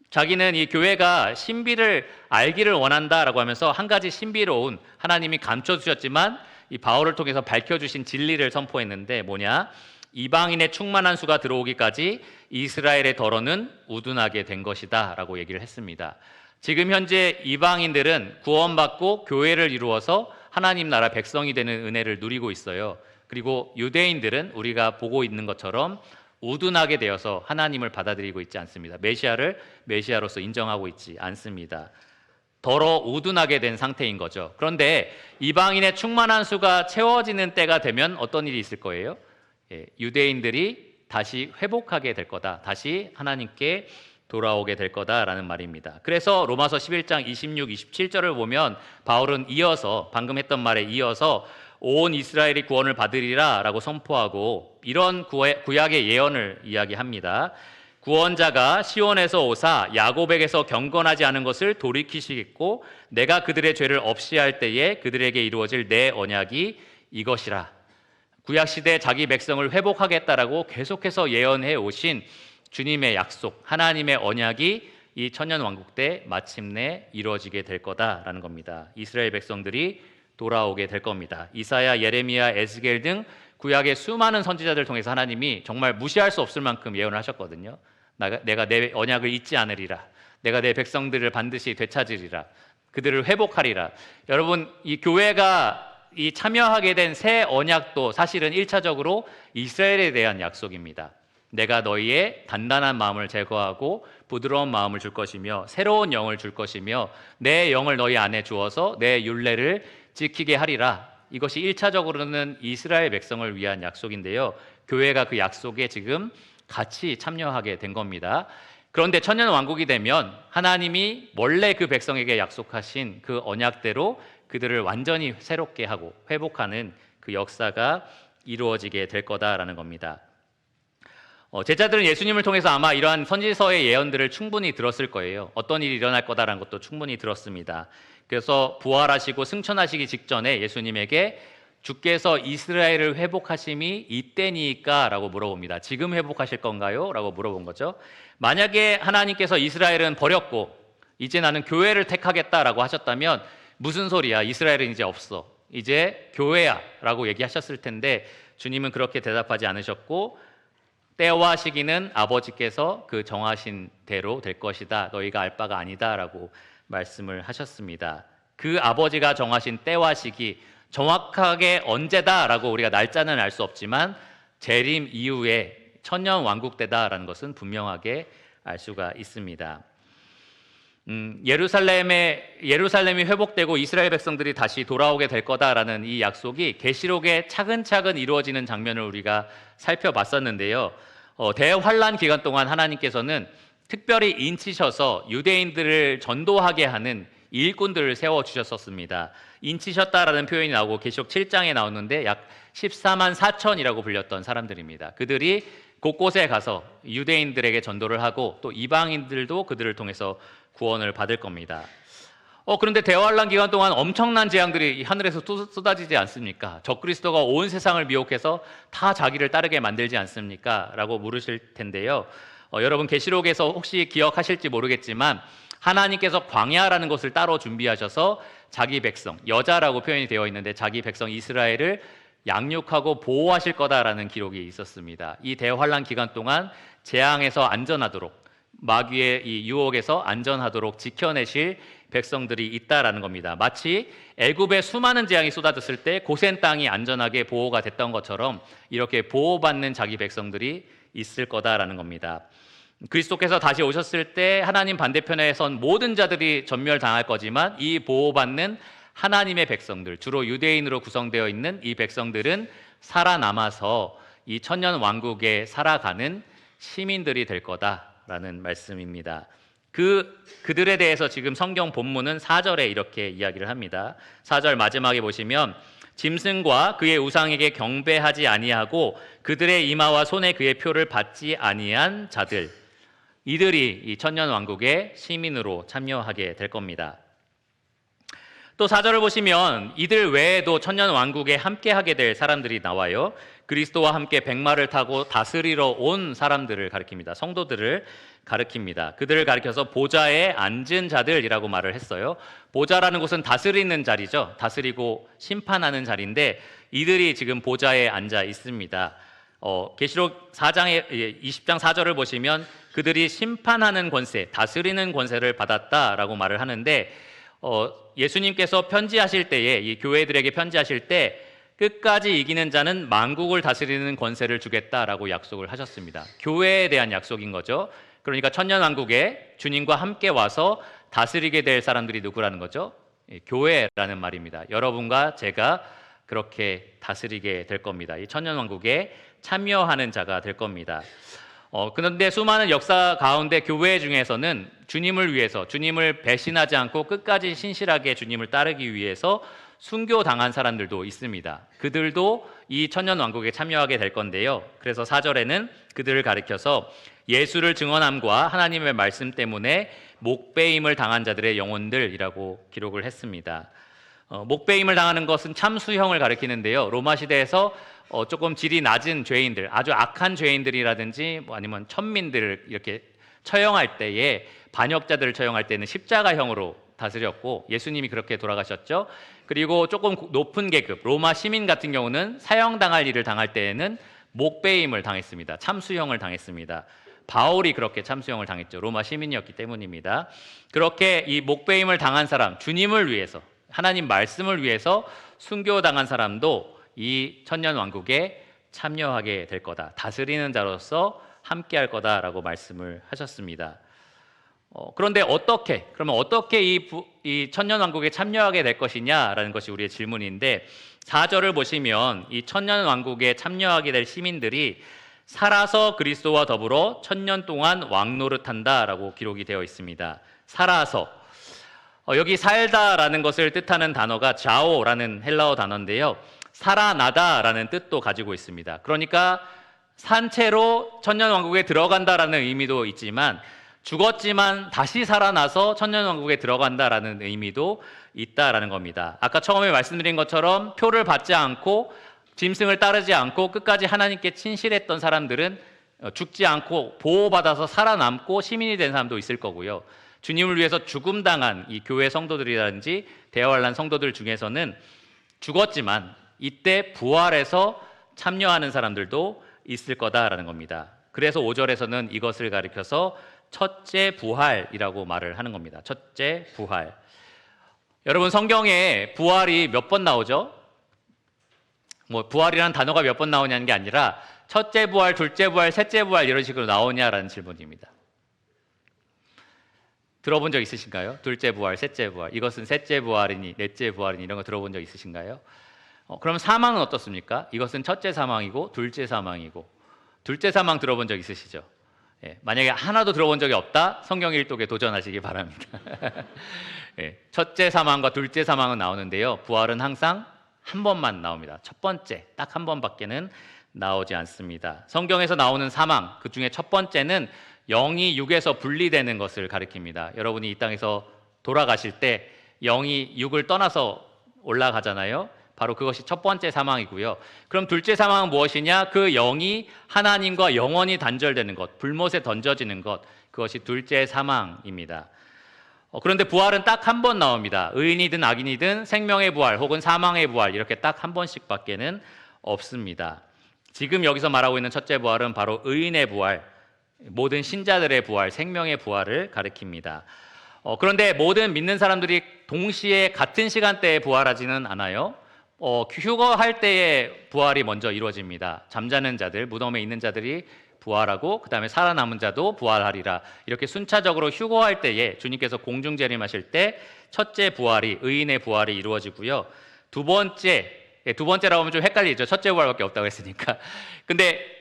자기는 이 교회가 신비를 알기를 원한다라고 하면서 한 가지 신비로운, 하나님이 감춰주셨지만 이 바울을 통해서 밝혀주신 진리를 선포했는데 뭐냐? 이방인의 충만한 수가 들어오기까지 이스라엘의 더러는 우둔하게 된 것이다 라고 얘기를 했습니다. 지금 현재 이방인들은 구원받고 교회를 이루어서 하나님 나라 백성이 되는 은혜를 누리고 있어요. 그리고 유대인들은 우리가 보고 있는 것처럼 우둔하게 되어서 하나님을 받아들이고 있지 않습니다. 메시아를 메시아로서 인정하고 있지 않습니다. 더러 우둔하게 된 상태인 거죠. 그런데 이방인의 충만한 수가 채워지는 때가 되면 어떤 일이 있을 거예요? 유대인들이 다시 회복하게 될 거다. 다시 하나님께 돌아오게 될 거다라는 말입니다. 그래서 로마서 11장 26, 27절을 보면 바울은 이어서, 방금 했던 말에 이어서 온 이스라엘이 구원을 받으리라 라고 선포하고 이런 구약의 예언을 이야기합니다. 구원자가 시온에서 오사 야곱에게서 경건하지 않은 것을 돌이키시겠고 내가 그들의 죄를 없이 할 때에 그들에게 이루어질 내 언약이 이것이라. 구약시대 자기 백성을 회복하겠다라고 계속해서 예언해 오신 주님의 약속, 하나님의 언약이 이 천년 왕국 때 마침내 이루어지게 될 거다라는 겁니다. 이스라엘 백성들이 돌아오게 될 겁니다. 이사야, 예레미야, 에스겔 등 구약의 수많은 선지자들 통해서 하나님이 정말 무시할 수 없을 만큼 예언을 하셨거든요. 내가 내 언약을 잊지 않으리라. 내가 내 백성들을 반드시 되찾으리라. 그들을 회복하리라. 여러분, 이 교회가 이 참여하게 된 새 언약도 사실은 1차적으로 이스라엘에 대한 약속입니다. 내가 너희의 단단한 마음을 제거하고 부드러운 마음을 줄 것이며 새로운 영을 줄 것이며 내 영을 너희 안에 주어서 내 율례를 지키게 하리라. 이것이 1차적으로는 이스라엘 백성을 위한 약속인데요, 교회가 그 약속에 지금 같이 참여하게 된 겁니다. 그런데 천년 왕국이 되면 하나님이 원래 그 백성에게 약속하신 그 언약대로 그들을 완전히 새롭게 하고 회복하는 그 역사가 이루어지게 될 거다라는 겁니다. 제자들은 예수님을 통해서 아마 이러한 선지서의 예언들을 충분히 들었을 거예요. 어떤 일이 일어날 거다라는 것도 충분히 들었습니다. 그래서 부활하시고 승천하시기 직전에 예수님에게 주께서 이스라엘을 회복하심이 이때니까? 라고 물어봅니다. 지금 회복하실 건가요? 라고 물어본 거죠. 만약에 하나님께서 이스라엘은 버렸고 이제 나는 교회를 택하겠다라고 하셨다면 무슨 소리야? 이스라엘은 이제 없어. 이제 교회야 라고 얘기하셨을 텐데 주님은 그렇게 대답하지 않으셨고 때와 시기는 아버지께서 그 정하신 대로 될 것이다. 너희가 알 바가 아니다 라고 말씀을 하셨습니다. 그 아버지가 정하신 때와 시기, 정확하게 언제다라고 우리가 날짜는 알 수 없지만 재림 이후에 천년 왕국 때다라는 것은 분명하게 알 수가 있습니다. 예루살렘이 회복되고 이스라엘 백성들이 다시 돌아오게 될 거다라는 이 약속이 계시록에 차근차근 이루어지는 장면을 우리가 살펴봤었는데요. 대환란 기간 동안 하나님께서는 특별히 인치셔서 유대인들을 전도하게 하는 일꾼들을 세워주셨었습니다. 인치셨다라는 표현이 나오고 계시록 7장에 나오는데 약 14만 4천이라고 불렸던 사람들입니다. 그들이 곳곳에 가서 유대인들에게 전도를 하고 또 이방인들도 그들을 통해서 구원을 받을 겁니다. 그런데 대환란 기간 동안 엄청난 재앙들이 하늘에서 쏟아지지 않습니까? 적그리스도가 온 세상을 미혹해서 다 자기를 따르게 만들지 않습니까? 라고 물으실 텐데요. 여러분 계시록에서 혹시 기억하실지 모르겠지만 하나님께서 광야라는 곳을 따로 준비하셔서 자기 백성, 여자라고 표현이 되어 있는데 자기 백성 이스라엘을 양육하고 보호하실 거다라는 기록이 있었습니다. 이 대환란 기간 동안 재앙에서 안전하도록, 마귀의 이 유혹에서 안전하도록 지켜내실 백성들이 있다라는 겁니다. 마치 애굽에 수많은 재앙이 쏟아졌을 때 고센 땅이 안전하게 보호가 됐던 것처럼 이렇게 보호받는 자기 백성들이 있을 거다라는 겁니다. 그리스도께서 다시 오셨을 때 하나님 반대편에 선 모든 자들이 전멸당할 거지만 이 보호받는 하나님의 백성들, 주로 유대인으로 구성되어 있는 이 백성들은 살아남아서 이 천년 왕국에 살아가는 시민들이 될 거다라는 말씀입니다. 그들에 대해서 지금 성경 본문은 4절에 이렇게 이야기를 합니다. 4절 마지막에 보시면 짐승과 그의 우상에게 경배하지 아니하고 그들의 이마와 손에 그의 표를 받지 아니한 자들, 이들이 이 천년 왕국의 시민으로 참여하게 될 겁니다. 또 4절을 보시면 이들 외에도 천년 왕국에 함께하게 될 사람들이 나와요. 그리스도와 함께 백마를 타고 다스리러 온 사람들을 가리킵니다. 성도들을 가리킵니다. 그들을 가리켜서 보좌에 앉은 자들이라고 말을 했어요. 보좌라는 곳은 다스리는 자리죠. 다스리고 심판하는 자리인데 이들이 지금 보좌에 앉아 있습니다. 계시록 4장의 20장 4절을 보시면 그들이 심판하는 권세, 다스리는 권세를 받았다라고 말을 하는데 예수님께서 편지하실 때에 이 교회들에게 편지하실 때 끝까지 이기는 자는 만국을 다스리는 권세를 주겠다라고 약속을 하셨습니다. 교회에 대한 약속인 거죠. 그러니까 천년왕국에 주님과 함께 와서 다스리게 될 사람들이 누구라는 거죠? 교회라는 말입니다. 여러분과 제가 그렇게 다스리게 될 겁니다. 이 천년왕국에 참여하는 자가 될 겁니다. 그런데 수많은 역사 가운데 교회 중에서는 주님을 위해서, 주님을 배신하지 않고 끝까지 신실하게 주님을 따르기 위해서 순교당한 사람들도 있습니다. 그들도 이 천년왕국에 참여하게 될 건데요. 그래서 4절에는 그들을 가리켜서 예수를 증언함과 하나님의 말씀 때문에 목배임을 당한 자들의 영혼들이라고 기록을 했습니다. 목배임을 당하는 것은 참수형을 가리키는데요. 로마 시대에서 조금 질이 낮은 죄인들, 아주 악한 죄인들이라든지 아니면 천민들을 이렇게 처형할 때에, 반역자들을 처형할 때는 십자가형으로 다스렸고 예수님이 그렇게 돌아가셨죠. 그리고 조금 높은 계급, 로마 시민 같은 경우는 사형당할 일을 당할 때에는 목배임을 당했습니다. 참수형을 당했습니다. 바울이 그렇게 참수형을 당했죠. 로마 시민이었기 때문입니다. 그렇게 이 목배임을 당한 사람, 주님을 위해서, 하나님 말씀을 위해서 순교당한 사람도 이 천년왕국에 참여하게 될 거다, 다스리는 자로서 함께할 거다라고 말씀을 하셨습니다. 그런데 그러면 어떻게 이 천년왕국에 참여하게 될 것이냐라는 것이 우리의 질문인데 4절을 보시면 이 천년왕국에 참여하게 될 시민들이 살아서 그리스도와 더불어 천년 동안 왕노릇한다라고 기록이 되어 있습니다. 살아서, 여기 살다라는 것을 뜻하는 단어가 자오라는 헬라어 단어인데요, 살아나다라는 뜻도 가지고 있습니다. 그러니까 산채로 천년왕국에 들어간다라는 의미도 있지만 죽었지만 다시 살아나서 천년왕국에 들어간다라는 의미도 있다라는 겁니다. 아까 처음에 말씀드린 것처럼 표를 받지 않고 짐승을 따르지 않고 끝까지 하나님께 친실했던 사람들은 죽지 않고 보호받아서 살아남고 시민이 된 사람도 있을 거고요. 주님을 위해서 죽음당한 이 교회 성도들이라든지 대환란 성도들 중에서는 죽었지만 이때 부활해서 참여하는 사람들도 있을 거다라는 겁니다. 그래서 5절에서는 이것을 가리켜서 첫째 부활이라고 말을 하는 겁니다. 첫째 부활. 여러분, 성경에 부활이 몇 번 나오죠? 부활이라는 단어가 몇 번 나오냐는 게 아니라 첫째 부활, 둘째 부활, 셋째 부활 이런 식으로 나오냐라는 질문입니다. 들어본 적 있으신가요? 둘째 부활, 셋째 부활, 이것은 셋째 부활이니 넷째 부활이니 이런 거 들어본 적 있으신가요? 그럼 사망은 어떻습니까? 이것은 첫째 사망이고 둘째 사망이고. 둘째 사망 들어본 적 있으시죠? 만약에 하나도 들어본 적이 없다, 성경 일독에 도전하시기 바랍니다. 첫째 사망과 둘째 사망은 나오는데요, 부활은 항상 한 번만 나옵니다. 첫 번째, 딱 한 번밖에는 나오지 않습니다. 성경에서 나오는 사망, 그 중에 첫 번째는 영이 육에서 분리되는 것을 가리킵니다. 여러분이 이 땅에서 돌아가실 때 영이 육을 떠나서 올라가잖아요. 바로 그것이 첫 번째 사망이고요. 그럼 둘째 사망은 무엇이냐? 그 영이 하나님과 영원히 단절되는 것, 불못에 던져지는 것, 그것이 둘째 사망입니다. 그런데 부활은 딱 한 번 나옵니다. 의인이든 악인이든 생명의 부활 혹은 사망의 부활, 이렇게 딱 한 번씩밖에는 없습니다. 지금 여기서 말하고 있는 첫째 부활은 바로 의인의 부활, 모든 신자들의 부활, 생명의 부활을 가리킵니다. 그런데 모든 믿는 사람들이 동시에 같은 시간대에 부활하지는 않아요. 휴거할 때에 부활이 먼저 이루어집니다. 잠자는 자들, 무덤에 있는 자들이 부활하고 그다음에 살아남은 자도 부활하리라. 이렇게 순차적으로 휴거할 때에 주님께서 공중 재림하실 때 첫째 부활이 의인의 부활이 이루어지고요. 두 번째라고 하면 좀 헷갈리죠. 첫째 부활밖에 없다고 했으니까. 근데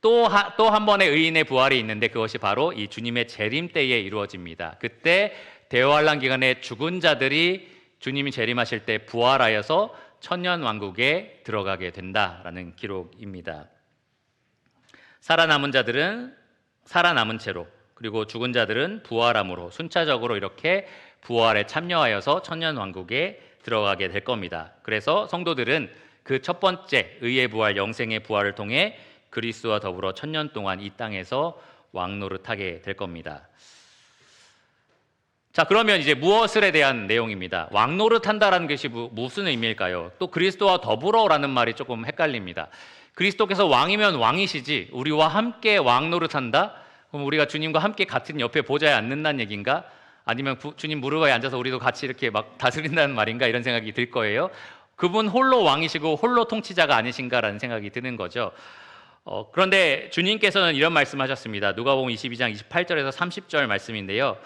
또 한 번의 의인의 부활이 있는데 그것이 바로 이 주님의 재림 때에 이루어집니다. 그때 대환란 기간에 죽은 자들이 주님이 재림하실 때 부활하여서 천년 왕국에 들어가게 된다라는 기록입니다. 살아남은 자들은 살아남은 채로, 그리고 죽은 자들은 부활함으로 순차적으로 이렇게 부활에 참여하여서 천년 왕국에 들어가게 될 겁니다. 그래서 성도들은 그 첫 번째 의의 부활, 영생의 부활을 통해 그리스도와 더불어 천년 동안 이 땅에서 왕노릇하게 될 겁니다. 자, 그러면 이제 무엇을에 대한 내용입니다. 왕노릇한다라는 것이 무슨 의미일까요? 또 그리스도와 더불어라는 말이 조금 헷갈립니다. 그리스도께서 왕이면 왕이시지 우리와 함께 왕노릇한다? 그럼 우리가 주님과 함께 같은 옆에 보좌에 앉는다는 얘기인가? 아니면 주님 무릎에 앉아서 우리도 같이 이렇게 막 다스린다는 말인가? 이런 생각이 들 거예요. 그분 홀로 왕이시고 홀로 통치자가 아니신가라는 생각이 드는 거죠. 그런데 주님께서는 이런 말씀하셨습니다. 누가복음 22장 28절에서 30절 말씀인데요.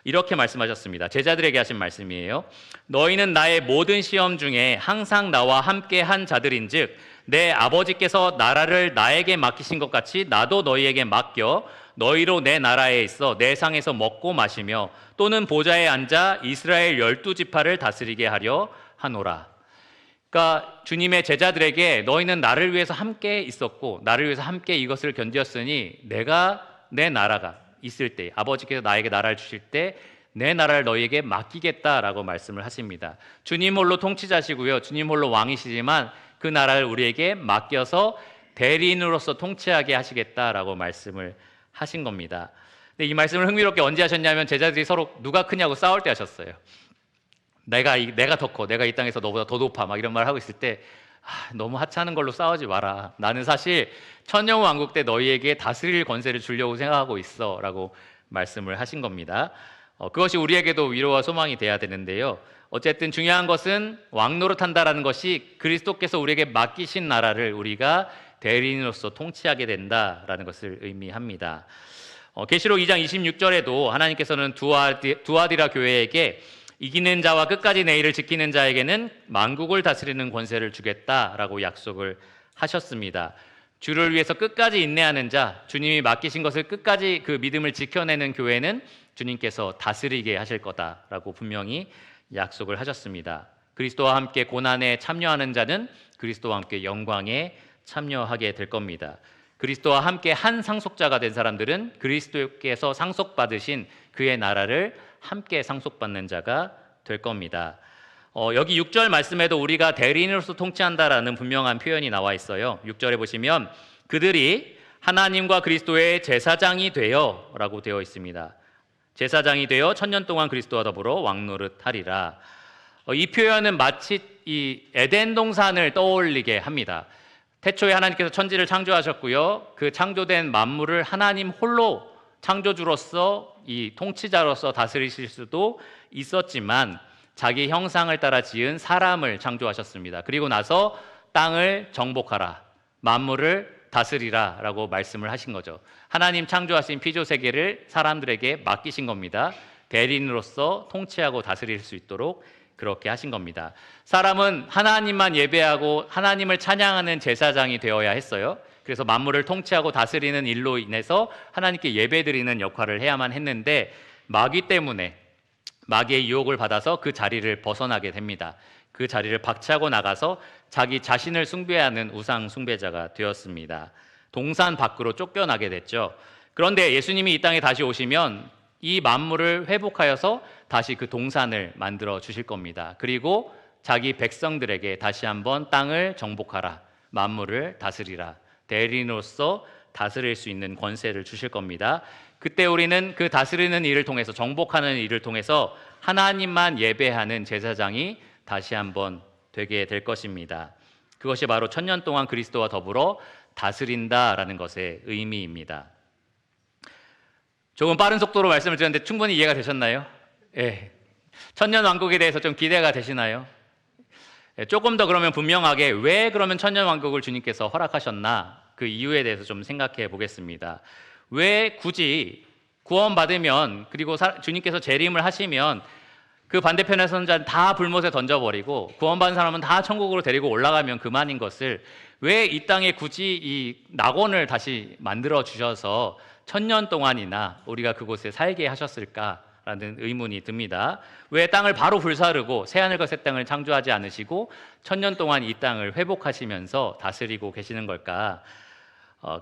이렇게 말씀하셨습니다. 제자들에게 하신 말씀이에요. 너희는 나의 모든 시험 중에 항상 나와 함께 한 자들인즉 내 아버지께서 나라를 나에게 맡기신 것 같이 나도 너희에게 맡겨 너희로 내 나라에 있어 내 상에서 먹고 마시며 또는 보좌에 앉아 이스라엘 12지파를 다스리게 하려 하노라. 그러니까 주님의 제자들에게 너희는 나를 위해서 함께 있었고 나를 위해서 함께 이것을 견디었으니 내가 내 나라가 있을 때 아버지께서 나에게 나라를 주실 때 내 나라를 너희에게 맡기겠다라고 말씀을 하십니다. 주님 홀로 통치자시고요. 주님 홀로 왕이시지만 그 나라를 우리에게 맡겨서 대리인으로서 통치하게 하시겠다라고 말씀을 하신 겁니다. 근데 이 말씀을 흥미롭게 언제 하셨냐면 제자들이 서로 누가 크냐고 싸울 때 하셨어요. 내가 더 커. 내가 이 땅에서 너보다 더 높아. 막 이런 말 하고 있을 때 너무 하찮은 걸로 싸우지 마라. 나는 사실 천년 왕국 때 너희에게 다스릴 권세를 주려고 생각하고 있어 라고 말씀을 하신 겁니다. 그것이 우리에게도 위로와 소망이 돼야 되는데요. 어쨌든 중요한 것은 왕노릇한다라는 것이 그리스도께서 우리에게 맡기신 나라를 우리가 대리인으로서 통치하게 된다라는 것을 의미합니다. 계시록 2장 26절에도 하나님께서는 두아디라 교회에게 이기는 자와 끝까지 내 일을 지키는 자에게는 만국을 다스리는 권세를 주겠다라고 약속을 하셨습니다. 주를 위해서 끝까지 인내하는 자, 주님이 맡기신 것을 끝까지 그 믿음을 지켜내는 교회는 주님께서 다스리게 하실 거다라고 분명히 약속을 하셨습니다. 그리스도와 함께 고난에 참여하는 자는 그리스도와 함께 영광에 참여하게 될 겁니다. 그리스도와 함께 한 상속자가 된 사람들은 그리스도께서 상속받으신 그의 나라를 함께 상속받는 자가 될 겁니다. 여기 6절 말씀에도 우리가 대리인으로서 통치한다라는 분명한 표현이 나와 있어요. 6절에 보시면 그들이 하나님과 그리스도의 제사장이 되어 라고 되어 있습니다. 제사장이 되어 천년 동안 그리스도와 더불어 왕노릇하리라. 이 표현은 마치 이 에덴 동산을 떠올리게 합니다. 태초에 하나님께서 천지를 창조하셨고요. 그 창조된 만물을 하나님 홀로 창조주로서 이 통치자로서 다스리실 수도 있었지만 자기 형상을 따라 지은 사람을 창조하셨습니다. 그리고 나서 땅을 정복하라, 만물을 다스리라 라고 말씀을 하신 거죠. 하나님 창조하신 피조세계를 사람들에게 맡기신 겁니다. 대리인으로서 통치하고 다스릴 수 있도록 그렇게 하신 겁니다. 사람은 하나님만 예배하고 하나님을 찬양하는 제사장이 되어야 했어요. 그래서 만물을 통치하고 다스리는 일로 인해서 하나님께 예배드리는 역할을 해야만 했는데 마귀 때문에 마귀의 유혹을 받아서 그 자리를 벗어나게 됩니다. 그 자리를 박차고 나가서 자기 자신을 숭배하는 우상 숭배자가 되었습니다. 동산 밖으로 쫓겨나게 됐죠. 그런데 예수님이 이 땅에 다시 오시면 이 만물을 회복하여서 다시 그 동산을 만들어 주실 겁니다. 그리고 자기 백성들에게 다시 한번 땅을 정복하라, 만물을 다스리라, 대리인으로서 다스릴 수 있는 권세를 주실 겁니다. 그때 우리는 그 다스리는 일을 통해서, 정복하는 일을 통해서 하나님만 예배하는 제사장이 다시 한번 되게 될 것입니다. 그것이 바로 천년 동안 그리스도와 더불어 다스린다라는 것의 의미입니다. 조금 빠른 속도로 말씀을 드렸는데 충분히 이해가 되셨나요? 예. 천년 왕국에 대해서 좀 기대가 되시나요? 조금 더 그러면 분명하게 왜 그러면 천년 왕국을 주님께서 허락하셨나? 그 이유에 대해서 좀 생각해 보겠습니다. 왜 굳이 구원받으면, 그리고 주님께서 재림을 하시면 그 반대편의 선자는 다 불못에 던져버리고 구원받은 사람은 다 천국으로 데리고 올라가면 그만인 것을 왜 이 땅에 굳이 이 낙원을 다시 만들어 주셔서 1000년 동안이나 우리가 그곳에 살게 하셨을까라는 의문이 듭니다. 왜 땅을 바로 불사르고 새하늘과 새 땅을 창조하지 않으시고 1000년 동안 이 땅을 회복하시면서 다스리고 계시는 걸까?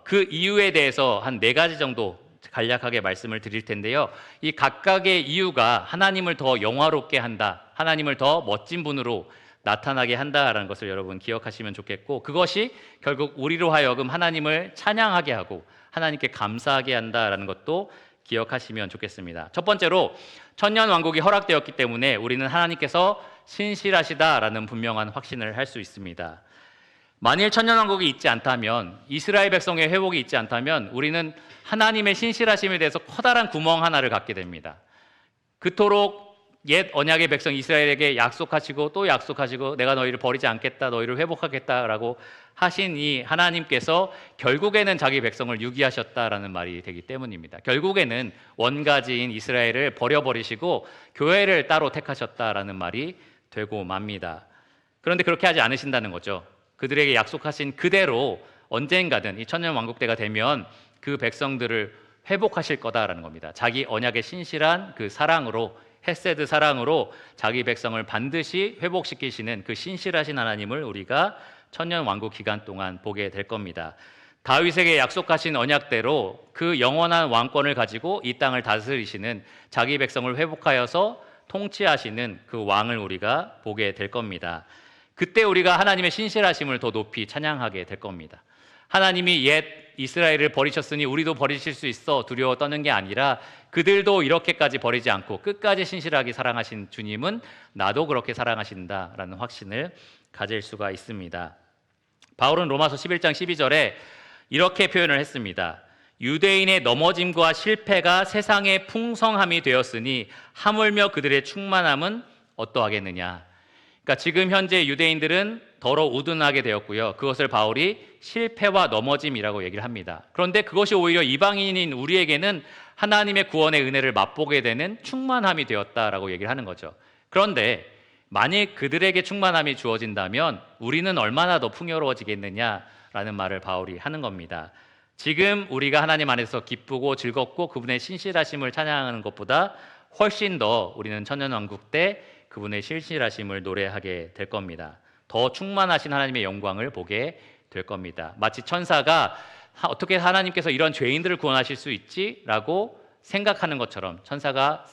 그 이유에 대해서 한 4가지 정도 간략하게 말씀을 드릴 텐데요. 이 각각의 이유가 하나님을 더 영화롭게 한다, 하나님을 더 멋진 분으로 나타나게 한다라는 것을 여러분 기억하시면 좋겠고, 그것이 결국 우리로 하여금 하나님을 찬양하게 하고 하나님께 감사하게 한다라는 것도 기억하시면 좋겠습니다. 첫 번째로, 천년 왕국이 허락되었기 때문에 우리는 하나님께서 신실하시다라는 분명한 확신을 할 수 있습니다. 만일 천년왕국이 있지 않다면, 이스라엘 백성의 회복이 있지 않다면 우리는 하나님의 신실하심에 대해서 커다란 구멍 하나를 갖게 됩니다. 그토록 옛 언약의 백성 이스라엘에게 약속하시고 또 약속하시고 내가 너희를 버리지 않겠다, 너희를 회복하겠다라고 하신 이 하나님께서 결국에는 자기 백성을 유기하셨다라는 말이 되기 때문입니다. 결국에는 원가지인 이스라엘을 버려버리시고 교회를 따로 택하셨다라는 말이 되고 맙니다. 그런데 그렇게 하지 않으신다는 거죠. 그들에게 약속하신 그대로 언젠가든 이 천년왕국 때가 되면 그 백성들을 회복하실 거다라는 겁니다. 자기 언약의 신실한 그 사랑으로, 헤세드 사랑으로 자기 백성을 반드시 회복시키시는 그 신실하신 하나님을 우리가 천년왕국 기간 동안 보게 될 겁니다. 다윗에게 약속하신 언약대로 그 영원한 왕권을 가지고 이 땅을 다스리시는, 자기 백성을 회복하여서 통치하시는 그 왕을 우리가 보게 될 겁니다. 그때 우리가 하나님의 신실하심을 더 높이 찬양하게 될 겁니다. 하나님이 옛 이스라엘을 버리셨으니 우리도 버리실 수 있어 두려워 떠는 게 아니라, 그들도 이렇게까지 버리지 않고 끝까지 신실하게 사랑하신 주님은 나도 그렇게 사랑하신다라는 확신을 가질 수가 있습니다. 바울은 로마서 11장 12절에 이렇게 표현을 했습니다. 유대인의 넘어짐과 실패가 세상의 풍성함이 되었으니 하물며 그들의 충만함은 어떠하겠느냐. 그러니까 지금 현재 유대인들은 더러 우둔하게 되었고요. 그것을 바울이 실패와 넘어짐이라고 얘기를 합니다. 그런데 그것이 오히려 이방인인 우리에게는 하나님의 구원의 은혜를 맛보게 되는 충만함이 되었다라고 얘기를 하는 거죠. 그런데 만약 그들에게 충만함이 주어진다면 우리는 얼마나 더 풍요로워지겠느냐라는 말을 바울이 하는 겁니다. 지금 우리가 하나님 안에서 기쁘고 즐겁고 그분의 신실하심을 찬양하는 것보다 훨씬 더 우리는 천년왕국 때 그분의 신실하심을 노래하게 될 겁니다. 더 충만하신 하나님의 영광을 보게 될 겁니다. 마치 천사가 어떻게 하나님께서 이런 죄인들을 구원하실 수 있지? 라고 생각하는 것처럼, 천사가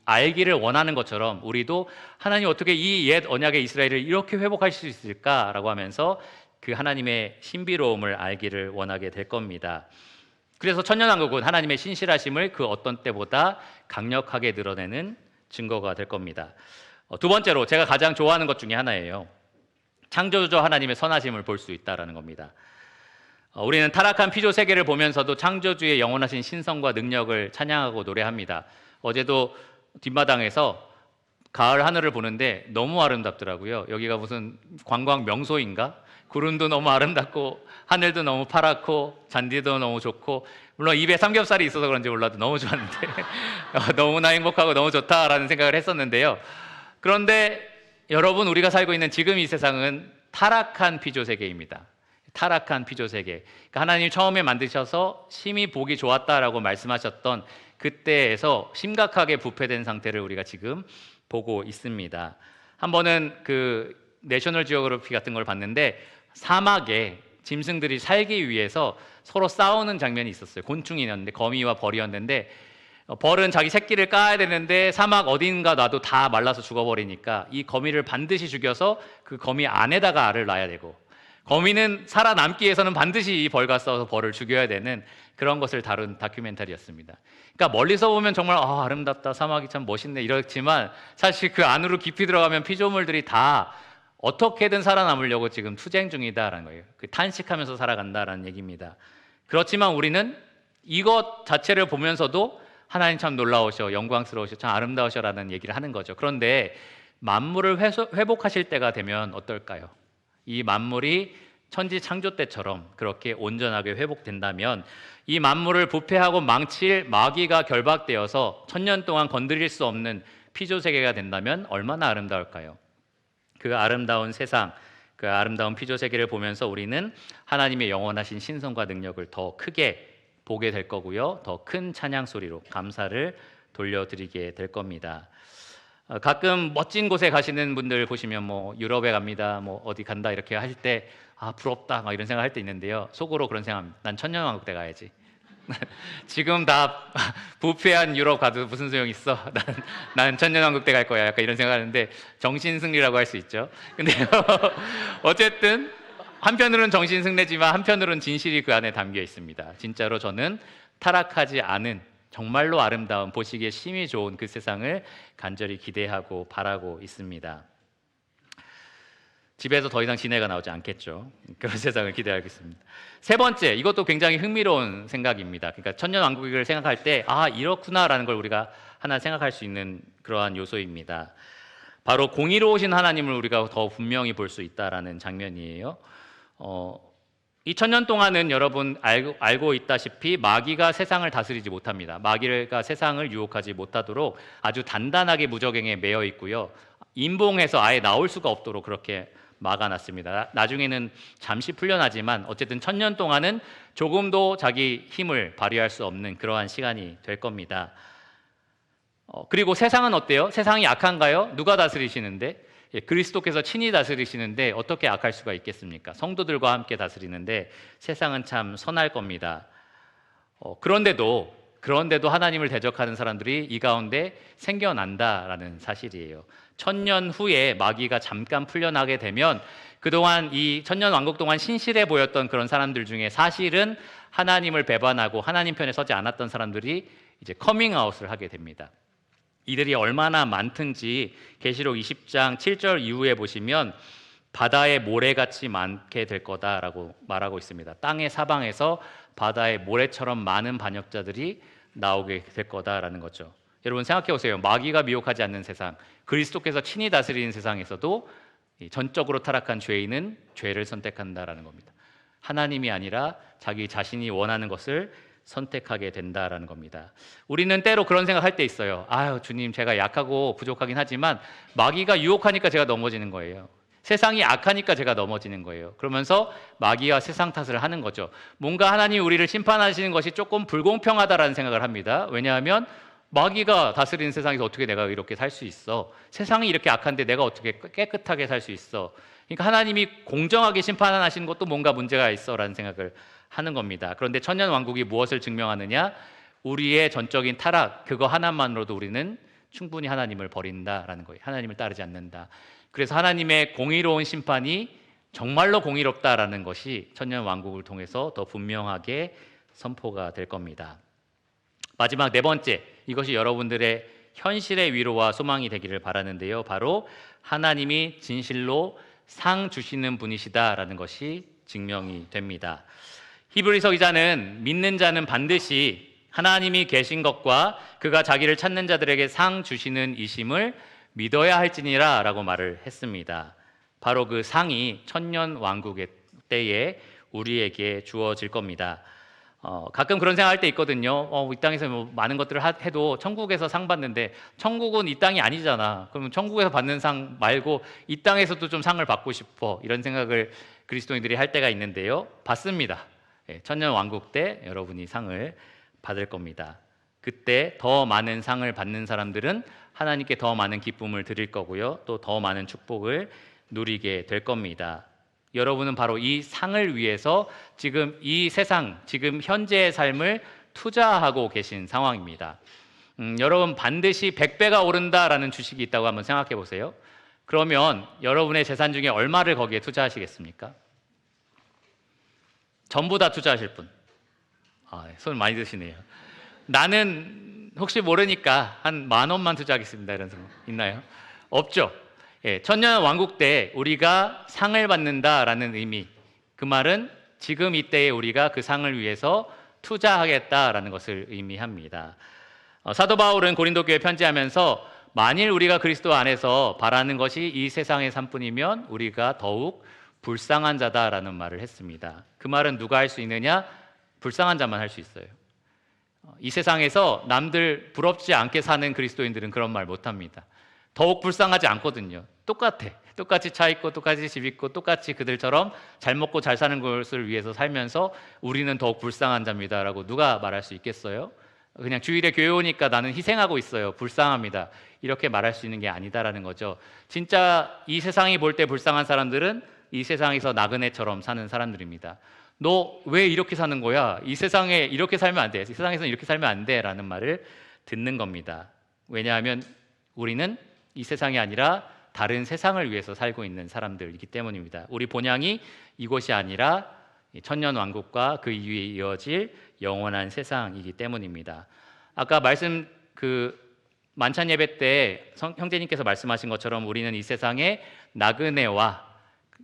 알기를 원하는 것처럼 우리도 하나님 어떻게 이 옛 언약의 이스라엘을 이렇게 회복하실 수 있을까라고 하면서 그 하나님의 신비로움을 알기를 원하게 될 겁니다. 그래서 천년왕국은 하나님의 신실하심을 그 어떤 때보다 강력하게 드러내는 증거가 될 겁니다. 두 번째로, 제가 가장 좋아하는 것 중에 하나예요. 창조주 하나님의 선하심을 볼 수 있다는 겁니다. 우리는 타락한 피조 세계를 보면서도 창조주의 영원하신 신성과 능력을 찬양하고 노래합니다. 어제도 뒷마당에서 가을 하늘을 보는데 너무 아름답더라고요. 여기가 무슨 관광 명소인가? 구름도 너무 아름답고 하늘도 너무 파랗고 잔디도 너무 좋고, 물론 입에 삼겹살이 있어서 그런지 몰라도 너무 좋았는데 너무나 행복하고 너무 좋다라는 생각을 했었는데요. 그런데 여러분, 우리가 살고 있는 지금 이 세상은 타락한 피조 세계입니다. 타락한 피조 세계. 그러니까 하나님 처음에 만드셔서 심히 보기 좋았다라고 말씀하셨던 그때에서 심각하게 부패된 상태를 우리가 지금 보고 있습니다. 한 번은 그 내셔널 지오그래피 같은 걸 봤는데 사막에 짐승들이 살기 위해서 서로 싸우는 장면이 있었어요. 곤충이었는데, 거미와 벌이었는데, 벌은 자기 새끼를 까야 되는데 사막 어딘가 놔도 다 말라서 죽어버리니까 이 거미를 반드시 죽여서 그 거미 안에다가 알을 낳아야 되고, 거미는 살아남기 위해서는 반드시 이 벌과 싸워서 벌을 죽여야 되는 그런 것을 다룬 다큐멘터리였습니다. 그러니까 멀리서 보면 정말 아름답다, 사막이 참 멋있네 이렇지만 사실 그 안으로 깊이 들어가면 피조물들이 다 어떻게든 살아남으려고 지금 투쟁 중이다라는 거예요. 그 탄식하면서 살아간다라는 얘기입니다. 그렇지만 우리는 이것 자체를 보면서도 하나님 참 놀라우셔, 영광스러우셔, 참 아름다우셔라는 얘기를 하는 거죠. 그런데 만물을 회복하실 때가 되면 어떨까요? 이 만물이 천지 창조 때처럼 그렇게 온전하게 회복된다면 이 만물을 부패하고 망칠 마귀가 결박되어서 천년 동안 건드릴 수 없는 피조세계가 된다면 얼마나 아름다울까요? 그 아름다운 세상, 그 아름다운 피조세계를 보면서 우리는 하나님의 영원하신 신성과 능력을 더 크게 보게 될 거고요. 더 큰 찬양 소리로 감사를 돌려드리게 될 겁니다. 가끔 멋진 곳에 가시는 분들 보시면 뭐 유럽에 갑니다, 뭐 어디 간다 이렇게 하실 때 부럽다 막 이런 생각할 때 있는데요. 속으로 그런 생각합니다. 난 천년왕국때 가야지. 지금 다 부패한 유럽 가도 무슨 소용 있어? 난 천년왕국때 갈 거야. 약간 이런 생각하는데 정신승리라고 할 수 있죠. 근데 어쨌든 한편으로는 정신승리지만 한편으로는 진실이 그 안에 담겨 있습니다. 진짜로 저는 타락하지 않은 정말로 아름다운 보시기에 심히 좋은 그 세상을 간절히 기대하고 바라고 있습니다. 집에서 더 이상 지네가 나오지 않겠죠. 그런 세상을 기대하겠습니다. 세 번째, 이것도 굉장히 흥미로운 생각입니다. 그러니까 천년왕국을 생각할 때 이렇구나라는 걸 우리가 하나 생각할 수 있는 그러한 요소입니다. 바로 공의로우신 하나님을 우리가 더 분명히 볼 수 있다라는 장면이에요. 이 천년 동안은 여러분 알고 있다시피 마귀가 세상을 다스리지 못합니다. 마귀가 세상을 유혹하지 못하도록 아주 단단하게 무적행에 매여 있고요. 임봉해서 아예 나올 수가 없도록 그렇게 막아놨습니다. 나중에는 잠시 풀려나지만 어쨌든 천년 동안은 조금도 자기 힘을 발휘할 수 없는 그러한 시간이 될 겁니다. 그리고 세상은 어때요? 세상이 악한가요? 누가 다스리시는데? 그리스도께서 친히 다스리시는데 어떻게 악할 수가 있겠습니까? 성도들과 함께 다스리는데 세상은 참 선할 겁니다. 그런데도 하나님을 대적하는 사람들이 이 가운데 생겨난다라는 사실이에요. 천년 후에 마귀가 잠깐 풀려나게 되면 그동안 이 천년 왕국 동안 신실해 보였던 그런 사람들 중에 사실은 하나님을 배반하고 하나님 편에 서지 않았던 사람들이 이제 커밍아웃을 하게 됩니다. 이들이 얼마나 많든지 계시록 20장 7절 이후에 보시면 바다의 모래같이 많게 될 거다라고 말하고 있습니다. 땅의 사방에서 바다의 모래처럼 많은 반역자들이 나오게 될 거다라는 거죠. 여러분 생각해 보세요. 마귀가 미혹하지 않는 세상, 그리스도께서 친히 다스리는 세상에서도 전적으로 타락한 죄인은 죄를 선택한다라는 겁니다. 하나님이 아니라 자기 자신이 원하는 것을 선택하게 된다라는 겁니다. 우리는 때로 그런 생각할 때 있어요. 주님, 제가 약하고 부족하긴 하지만 마귀가 유혹하니까 제가 넘어지는 거예요. 세상이 악하니까 제가 넘어지는 거예요. 그러면서 마귀와 세상 탓을 하는 거죠. 뭔가 하나님이 우리를 심판하시는 것이 조금 불공평하다라는 생각을 합니다. 왜냐하면 마귀가 다스리는 세상에서 어떻게 내가 이렇게 살 수 있어? 세상이 이렇게 악한데 내가 어떻게 깨끗하게 살 수 있어? 그러니까 하나님이 공정하게 심판하시는 것도 뭔가 문제가 있어라는 생각을 하는 겁니다. 그런데 천년 왕국이 무엇을 증명하느냐? 우리의 전적인 타락, 그거 하나만으로도 우리는 충분히 하나님을 버린다라는 거예요. 하나님을 따르지 않는다. 그래서 하나님의 공의로운 심판이 정말로 공의롭다라는 것이 천년 왕국을 통해서 더 분명하게 선포가 될 겁니다. 마지막 네 번째, 이것이 여러분들의 현실의 위로와 소망이 되기를 바라는데요. 바로 하나님이 진실로 상 주시는 분이시다라는 것이 증명이 됩니다. 히브리서 기자는 믿는 자는 반드시 하나님이 계신 것과 그가 자기를 찾는 자들에게 상 주시는 이심을 믿어야 할지니라 라고 말을 했습니다. 바로 그 상이 천년 왕국의 때에 우리에게 주어질 겁니다. 가끔 그런 생각할 때 있거든요. 이 땅에서 뭐 많은 것들을 해도 천국에서 상 받는데 천국은 이 땅이 아니잖아. 그러면 천국에서 받는 상 말고 이 땅에서도 좀 상을 받고 싶어. 이런 생각을 그리스도인들이 할 때가 있는데요. 받습니다. 천년 왕국 때 여러분이 상을 받을 겁니다. 그때 더 많은 상을 받는 사람들은 하나님께 더 많은 기쁨을 드릴 거고요. 또 더 많은 축복을 누리게 될 겁니다. 여러분은 바로 이 상을 위해서 지금 이 세상, 지금 현재의 삶을 투자하고 계신 상황입니다. 여러분 반드시 100배가 오른다라는 주식이 있다고 한번 생각해 보세요. 그러면 여러분의 재산 중에 얼마를 거기에 투자하시겠습니까? 전부 다 투자하실 분? 손 많이 드시네요. 나는 혹시 모르니까 한 10,000원만 투자하겠습니다. 이런 생각 있나요? 없죠. 천년 왕국 때 우리가 상을 받는다라는 의미, 그 말은 지금 이때에 우리가 그 상을 위해서 투자하겠다라는 것을 의미합니다. 사도 바울은 고린도 교회에 편지하면서 만일 우리가 그리스도 안에서 바라는 것이 이 세상의 삶뿐이면 우리가 더욱 불쌍한 자다라는 말을 했습니다. 그 말은 누가 할 수 있느냐? 불쌍한 자만 할 수 있어요. 이 세상에서 남들 부럽지 않게 사는 그리스도인들은 그런 말 못합니다. 더욱 불쌍하지 않거든요. 똑같이 차 있고 똑같이 집 있고 똑같이 그들처럼 잘 먹고 잘 사는 것을 위해서 살면서 우리는 더욱 불쌍한 자입니다라고 누가 말할 수 있겠어요? 그냥 주일에 교회 오니까 나는 희생하고 있어요, 불쌍합니다, 이렇게 말할 수 있는 게 아니다라는 거죠. 진짜 이 세상이 볼 때 불쌍한 사람들은 이 세상에서 나그네처럼 사는 사람들입니다. 너 왜 이렇게 사는 거야? 이 세상에 이렇게 살면 안 돼. 이 세상에서는 이렇게 살면 안 돼 라는 말을 듣는 겁니다. 왜냐하면 우리는 이 세상이 아니라 다른 세상을 위해서 살고 있는 사람들이기 때문입니다. 우리 본향이 이곳이 아니라 천년왕국과 그 이후에 이어질 영원한 세상이기 때문입니다. 아까 만찬 예배 때 형제님께서 말씀하신 것처럼 우리는 이 세상에 나그네와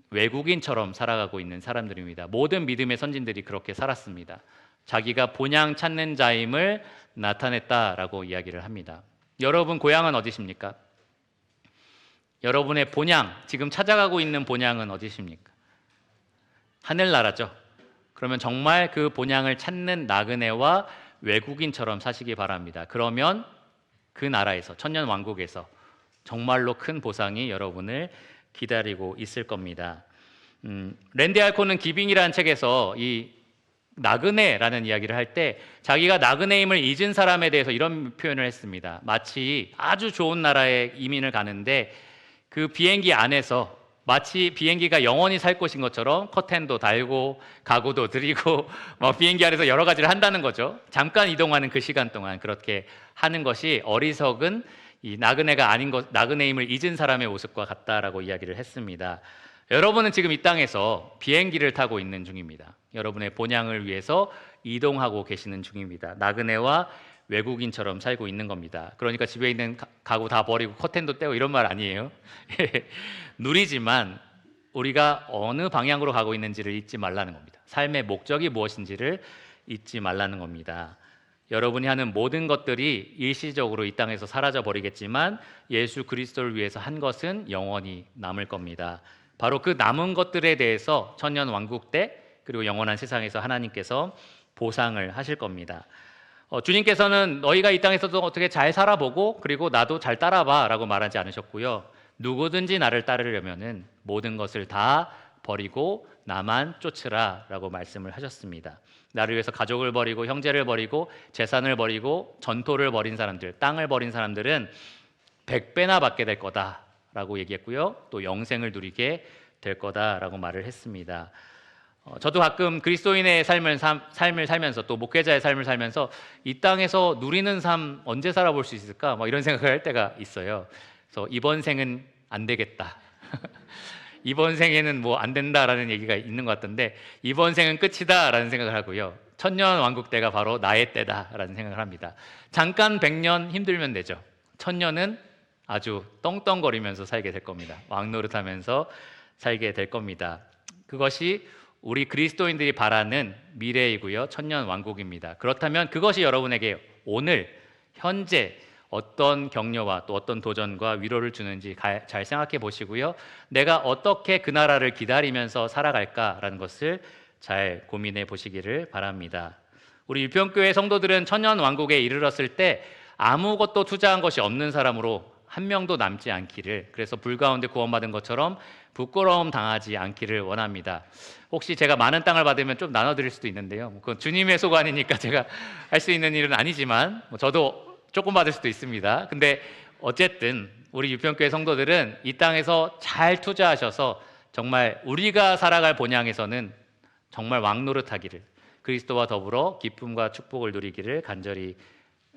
외국인처럼 살아가고 있는 사람들입니다. 모든 믿음의 선진들이 그렇게 살았습니다. 자기가 본향 찾는 자임을 나타냈다라고 이야기를 합니다. 여러분 고향은 어디십니까? 여러분의 본향, 지금 찾아가고 있는 본향은 어디십니까? 하늘나라죠. 그러면 정말 그 본향을 찾는 나그네와 외국인처럼 사시기 바랍니다. 그러면 그 나라에서, 천년왕국에서 정말로 큰 보상이 여러분을 기다리고 있을 겁니다. 랜디 알콘은 기빙이라는 책에서 이 나그네라는 이야기를 할 때 자기가 나그네임을 잊은 사람에 대해서 이런 표현을 했습니다. 마치 아주 좋은 나라에 이민을 가는데 그 비행기 안에서 마치 비행기가 영원히 살 곳인 것처럼 커튼도 달고 가구도 드리고 비행기 안에서 여러 가지를 한다는 거죠. 잠깐 이동하는 그 시간 동안 그렇게 하는 것이 어리석은 이 나그네가 아닌 것, 나그네임을 잊은 사람의 모습과 같다라고 이야기를 했습니다. 여러분은 지금 이 땅에서 비행기를 타고 있는 중입니다. 여러분의 본향을 위해서 이동하고 계시는 중입니다. 나그네와 외국인처럼 살고 있는 겁니다. 그러니까 집에 있는 가구 다 버리고 커튼도 떼고 이런 말 아니에요. 누리지만 우리가 어느 방향으로 가고 있는지를 잊지 말라는 겁니다. 삶의 목적이 무엇인지를 잊지 말라는 겁니다. 여러분이 하는 모든 것들이 일시적으로 이 땅에서 사라져 버리겠지만 예수 그리스도를 위해서 한 것은 영원히 남을 겁니다. 바로 그 남은 것들에 대해서 천년 왕국 때 그리고 영원한 세상에서 하나님께서 보상을 하실 겁니다. 주님께서는 너희가 이 땅에서도 어떻게 잘 살아보고 그리고 나도 잘 따라봐 라고 말하지 않으셨고요. 누구든지 나를 따르려면은 모든 것을 다 버리고 나만 쫓으라 라고 말씀을 하셨습니다. 나를 위해서 가족을 버리고 형제를 버리고 재산을 버리고 전토를 벌인 사람들, 땅을 버린 사람들은 100배나 받게 될 거다라고 얘기했고요. 또 영생을 누리게 될 거다라고 말을 했습니다. 저도 가끔 그리스도인의 삶을 살면서 또 목회자의 삶을 살면서 이 땅에서 누리는 삶 언제 살아볼 수 있을까? 이런 생각을 할 때가 있어요. 그래서 이번 생은 안 되겠다. 이번 생에는 안 된다라는 얘기가 있는 것 같던데 이번 생은 끝이다라는 생각을 하고요. 천년 왕국 때가 바로 나의 때다라는 생각을 합니다. 잠깐 100년 힘들면 되죠. 천년은 아주 떵떵거리면서 살게 될 겁니다. 왕노릇하면서 살게 될 겁니다. 그것이 우리 그리스도인들이 바라는 미래이고요. 천년 왕국입니다. 그렇다면 그것이 여러분에게 오늘 현재 어떤 격려와 또 어떤 도전과 위로를 주는지 잘 생각해 보시고요. 내가 어떻게 그 나라를 기다리면서 살아갈까라는 것을 잘 고민해 보시기를 바랍니다. 우리 일평교회 성도들은 천년 왕국에 이르렀을 때 아무것도 투자한 것이 없는 사람으로 한 명도 남지 않기를, 그래서 불 가운데 구원받은 것처럼 부끄러움 당하지 않기를 원합니다. 혹시 제가 많은 땅을 받으면 좀 나눠드릴 수도 있는데요. 그건 주님의 소관이니까 제가 할 수 있는 일은 아니지만 저도 조금 받을 수도 있습니다. 근데 어쨌든 우리 유평교회 성도들은 이 땅에서 잘 투자하셔서 정말 우리가 살아갈 본향에서는 정말 왕노릇하기를, 그리스도와 더불어 기쁨과 축복을 누리기를 간절히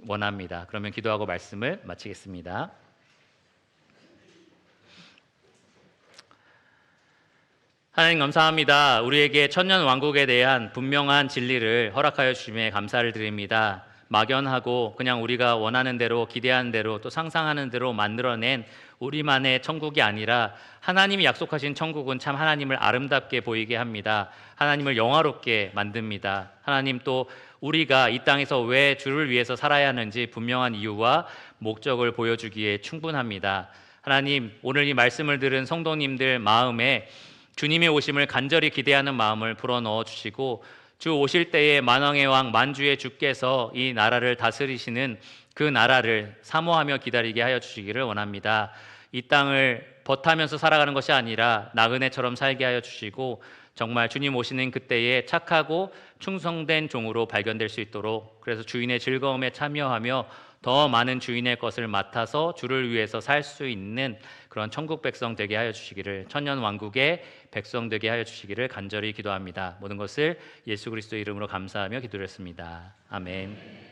원합니다. 그러면 기도하고 말씀을 마치겠습니다. 하나님 감사합니다. 우리에게 천년 왕국에 대한 분명한 진리를 허락하여 주심에 감사를 드립니다. 막연하고 그냥 우리가 원하는 대로, 기대하는 대로, 또 상상하는 대로 만들어낸 우리만의 천국이 아니라 하나님이 약속하신 천국은 참 하나님을 아름답게 보이게 합니다. 하나님을 영화롭게 만듭니다. 하나님, 또 우리가 이 땅에서 왜 주를 위해서 살아야 하는지 분명한 이유와 목적을 보여주기에 충분합니다. 하나님, 오늘 이 말씀을 들은 성도님들 마음에 주님의 오심을 간절히 기대하는 마음을 불어넣어 주시고 주 오실 때에 만왕의 왕 만주의 주께서 이 나라를 다스리시는 그 나라를 사모하며 기다리게 하여 주시기를 원합니다. 이 땅을 버타면서 살아가는 것이 아니라 나그네처럼 살게 하여 주시고 정말 주님 오시는 그때에 착하고 충성된 종으로 발견될 수 있도록, 그래서 주인의 즐거움에 참여하며 더 많은 주인의 것을 맡아서 주를 위해서 살 수 있는 그런 천국 백성 되게 하여 주시기를, 천년 왕국의 백성 되게 하여 주시기를 간절히 기도합니다. 모든 것을 예수 그리스도의 이름으로 감사하며 기도했습니다. 아멘.